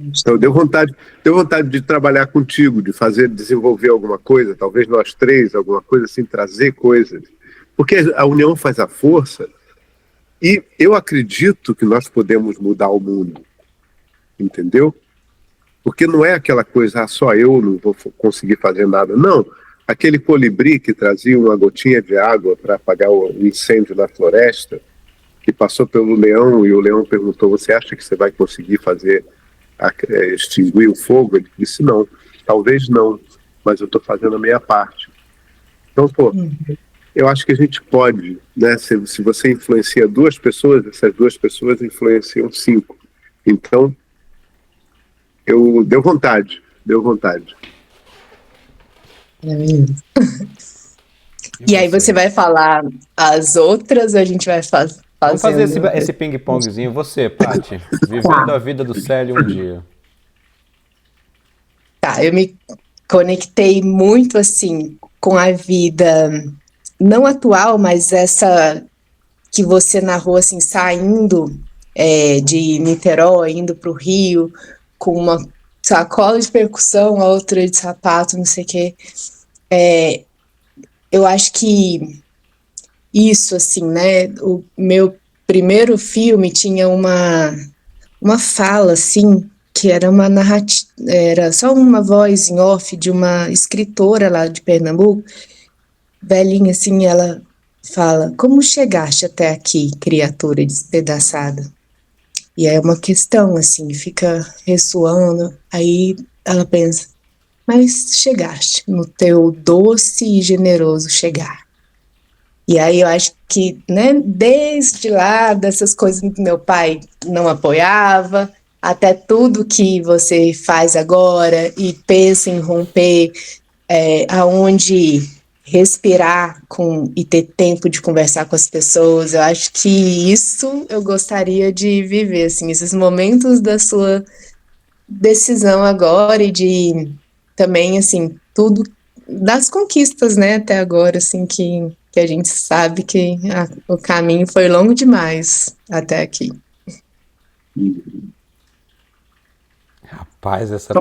Então, deu vontade de trabalhar contigo, de desenvolver alguma coisa, talvez nós três, alguma coisa assim, trazer coisas. Porque a união faz a força e eu acredito que nós podemos mudar o mundo, entendeu? Porque não é aquela coisa, só eu não vou conseguir fazer nada. Não, aquele colibri que trazia uma gotinha de água para apagar o incêndio na floresta, que passou pelo leão e o leão perguntou, você acha que você vai conseguir extinguir o fogo? Ele disse, não, talvez não, mas eu estou fazendo a minha parte. Então, eu acho que a gente pode, né? Se você influencia 2 pessoas, essas 2 pessoas influenciam 5. Então, deu vontade. E aí você vai falar as outras ou a gente vai fazer? Vamos fazer esse ping-pongzinho. Você, Paty, vivendo a vida do Célio um dia. Tá, eu me conectei muito, assim, com a vida, não atual, mas essa que você narrou, assim, saindo de Niterói, indo para o Rio, com uma sacola de percussão, a outra de sapato, não sei o quê. Eu acho que isso, assim, né, o meu primeiro filme tinha uma fala, assim, que era uma narrativa, era só uma voz em off de uma escritora lá de Pernambuco, velhinha, assim, ela fala, como chegaste até aqui, criatura despedaçada? E é uma questão, assim, fica ressoando, aí ela pensa, mas chegaste no teu doce e generoso chegar. E aí eu acho que, né, desde lá, dessas coisas que meu pai não apoiava, até tudo que você faz agora e pensa em romper, aonde respirar e ter tempo de conversar com as pessoas, eu acho que isso eu gostaria de viver, assim, esses momentos da sua decisão agora e de também, assim, tudo das conquistas, né, até agora, assim, que a gente sabe que o caminho foi longo demais até aqui. Rapaz, essa Só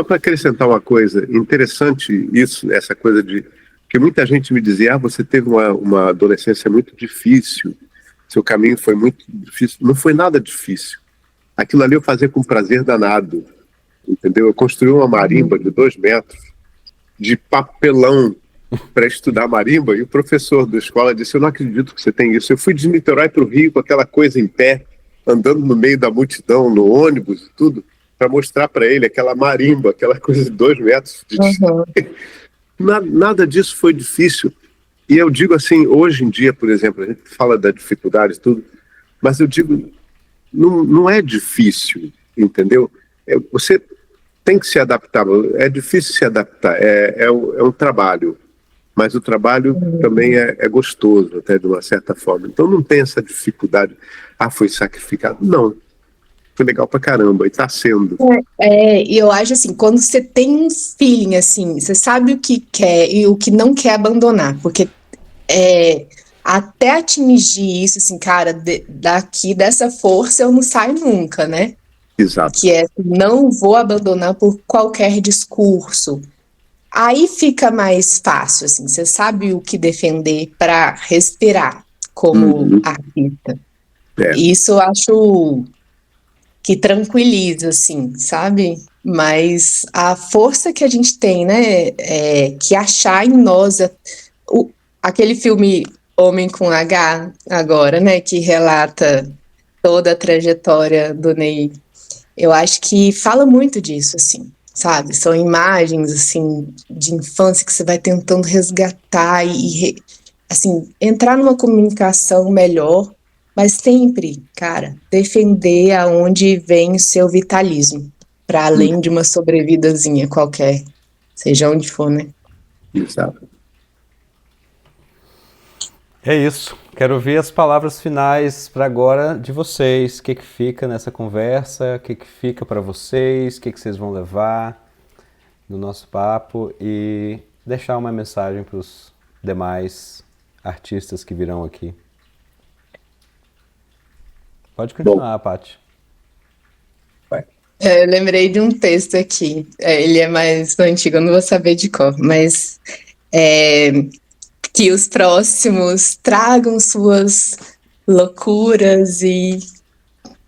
para acrescentar uma coisa, interessante isso, essa coisa de que muita gente me dizia, você teve uma adolescência muito difícil, seu caminho foi muito difícil. Não foi nada difícil. Aquilo ali eu fazia com prazer danado, entendeu? Eu construí uma marimba de 2 metros de papelão para estudar marimba, e o professor da escola disse, eu não acredito que você tem isso. Eu fui de Niterói para o Rio com aquela coisa em pé, andando no meio da multidão, no ônibus e tudo, para mostrar para ele aquela marimba, aquela coisa de 2 metros. Nada disso foi difícil. E eu digo assim, hoje em dia, por exemplo, a gente fala da dificuldade e tudo, mas eu digo, não é difícil, entendeu? Você tem que se adaptar, é difícil se adaptar, é um trabalho, mas o trabalho também é gostoso, até de uma certa forma. Então não tem essa dificuldade, foi sacrificado. Não, foi legal pra caramba, e tá sendo. E eu acho assim, quando você tem um feeling, assim, você sabe o que quer e o que não quer abandonar, porque até atingir isso, assim, cara, daqui dessa força eu não saio nunca, né? Exato. Que não vou abandonar por qualquer discurso. aí fica mais fácil, assim, você sabe o que defender para respirar como artista. Isso eu acho que tranquiliza, assim, sabe? Mas a força que a gente tem, né, que achar em nós, aquele filme Homem com H, agora, né, que relata toda a trajetória do Ney, eu acho que fala muito disso, assim, sabe? São imagens, assim, de infância que você vai tentando resgatar e assim, entrar numa comunicação melhor, mas sempre, cara, defender aonde vem o seu vitalismo, para além de uma sobrevidazinha qualquer, seja onde for, né? Exato. É isso. Quero ouvir as palavras finais para agora de vocês. O que fica nessa conversa? O que fica para vocês? O que vocês vão levar do nosso papo? E deixar uma mensagem para os demais artistas que virão aqui. Pode continuar, Paty. Eu lembrei de um texto aqui. Ele é mais antigo, eu não vou saber de cor, mas que os próximos tragam suas loucuras e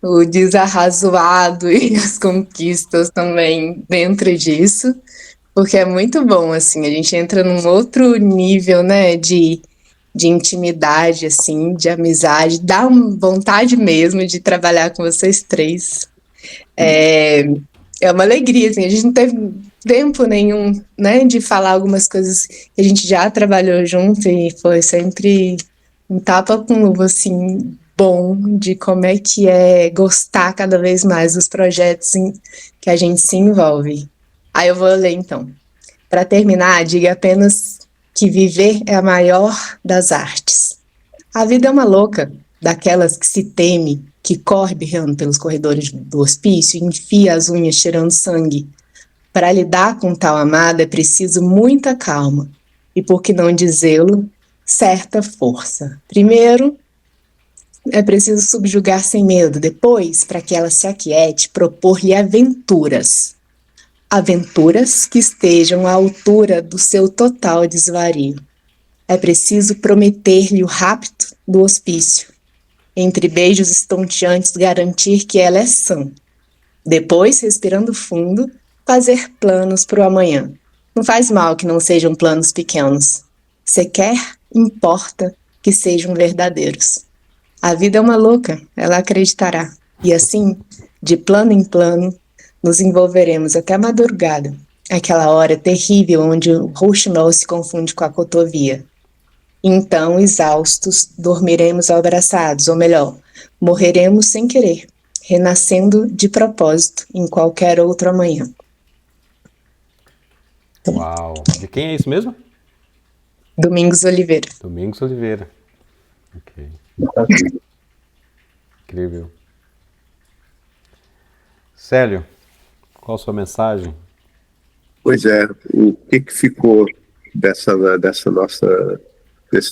o desarrazoado e as conquistas também dentro disso, porque é muito bom, assim, a gente entra num outro nível, né, de intimidade, assim, de amizade, dá vontade mesmo de trabalhar com vocês três. É uma alegria, assim, a gente não teve tempo nenhum, né, de falar algumas coisas que a gente já trabalhou junto e foi sempre um tapa com luva, assim, bom de como é que é gostar cada vez mais dos projetos que a gente se envolve. Aí eu vou ler, então. Para terminar, diga apenas que viver é a maior das artes. A vida é uma louca, daquelas que se teme, que corre berrando pelos corredores do hospício e enfia as unhas cheirando sangue. Para lidar com tal amada é preciso muita calma e, por que não dizê-lo, certa força. Primeiro, é preciso subjugar sem medo. Depois, para que ela se aquiete, propor-lhe aventuras. Aventuras que estejam à altura do seu total desvario. É preciso prometer-lhe o rapto do hospício. Entre beijos estonteantes, garantir que ela é sã. Depois, respirando fundo, fazer planos para o amanhã. Não faz mal que não sejam planos pequenos. Sequer importa que sejam verdadeiros. A vida é uma louca, ela acreditará. E assim, de plano em plano, nos envolveremos até a madrugada. Aquela hora terrível onde o rouxinol se confunde com a cotovia. Então, exaustos, dormiremos abraçados, ou melhor, morreremos sem querer, renascendo de propósito em qualquer outro amanhã. Uau! De quem é isso mesmo? Domingos Oliveira. Domingos Oliveira. Ok. Incrível. Célio, qual a sua mensagem? Pois é, o que ficou desse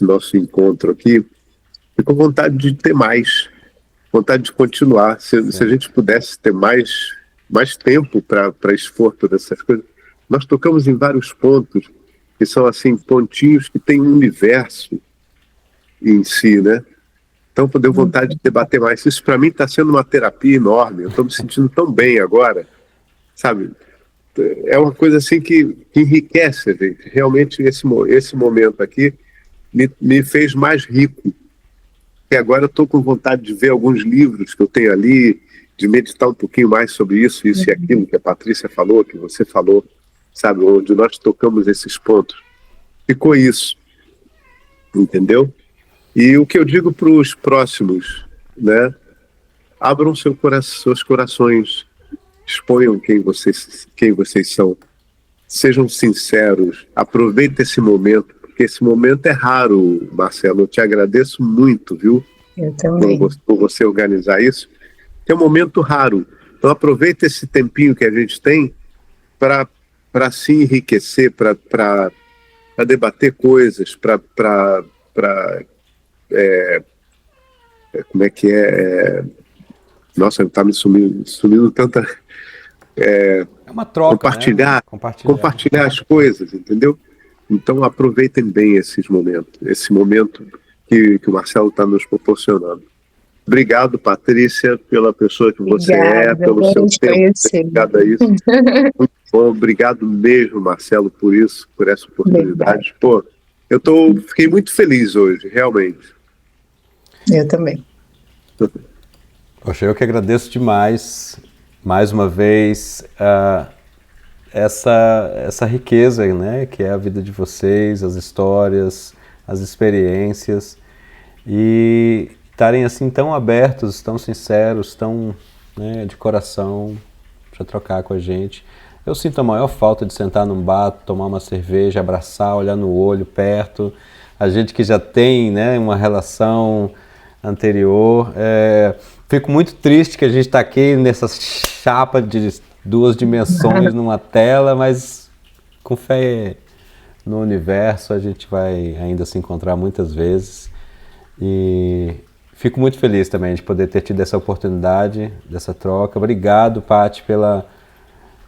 nosso encontro aqui? Ficou vontade de ter mais, vontade de continuar. Se a gente pudesse ter mais tempo para expor todas essas coisas. Nós tocamos em vários pontos que são assim pontinhos que têm um universo em si, né? Então, deu vontade de debater mais. Isso, para mim, está sendo uma terapia enorme. Eu estou me sentindo tão bem agora, sabe? É uma coisa assim que enriquece a gente. Realmente, esse momento aqui me fez mais rico. E agora eu estou com vontade de ver alguns livros que eu tenho ali, de meditar um pouquinho mais sobre isso e aquilo que a Patrícia falou, que você falou, sabe? Onde nós tocamos esses pontos. Ficou isso. Entendeu? E o que eu digo para os próximos, né? Abram seus corações, exponham quem vocês são, sejam sinceros, aproveitem esse momento, porque esse momento é raro, Marcelo. Eu te agradeço muito, viu? Eu também. Por você organizar isso. É um momento raro. Então aproveita esse tempinho que a gente tem para se enriquecer, para debater coisas, para como é que é? Nossa, tá me sumindo É uma troca, compartilhar, né? Compartilhar as coisas, entendeu? Então aproveitem bem esses momentos, esse momento que o Marcelo está nos proporcionando. Obrigado, Patrícia, pela pessoa que você pelo seu tempo. Obrigado a isso. Muito bom, obrigado mesmo, Marcelo, por isso, por essa oportunidade. Pô, fiquei muito feliz hoje, realmente. Eu também. Poxa, eu que agradeço demais, mais uma vez, essa riqueza, né, que é a vida de vocês, as histórias, as experiências, e estarem assim tão abertos, tão sinceros, tão, né, de coração para trocar com a gente. Eu sinto a maior falta de sentar num bar, tomar uma cerveja, abraçar, olhar no olho, perto. A gente que já tem, né, uma relação anterior. Fico muito triste que a gente está aqui nessa chapa de 2 dimensões numa tela, mas com fé no universo a gente vai ainda se encontrar muitas vezes. E fico muito feliz também de poder ter tido essa oportunidade, dessa troca. Obrigado, Paty,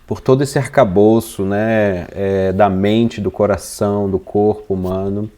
por todo esse arcabouço, né, da mente, do coração, do corpo humano.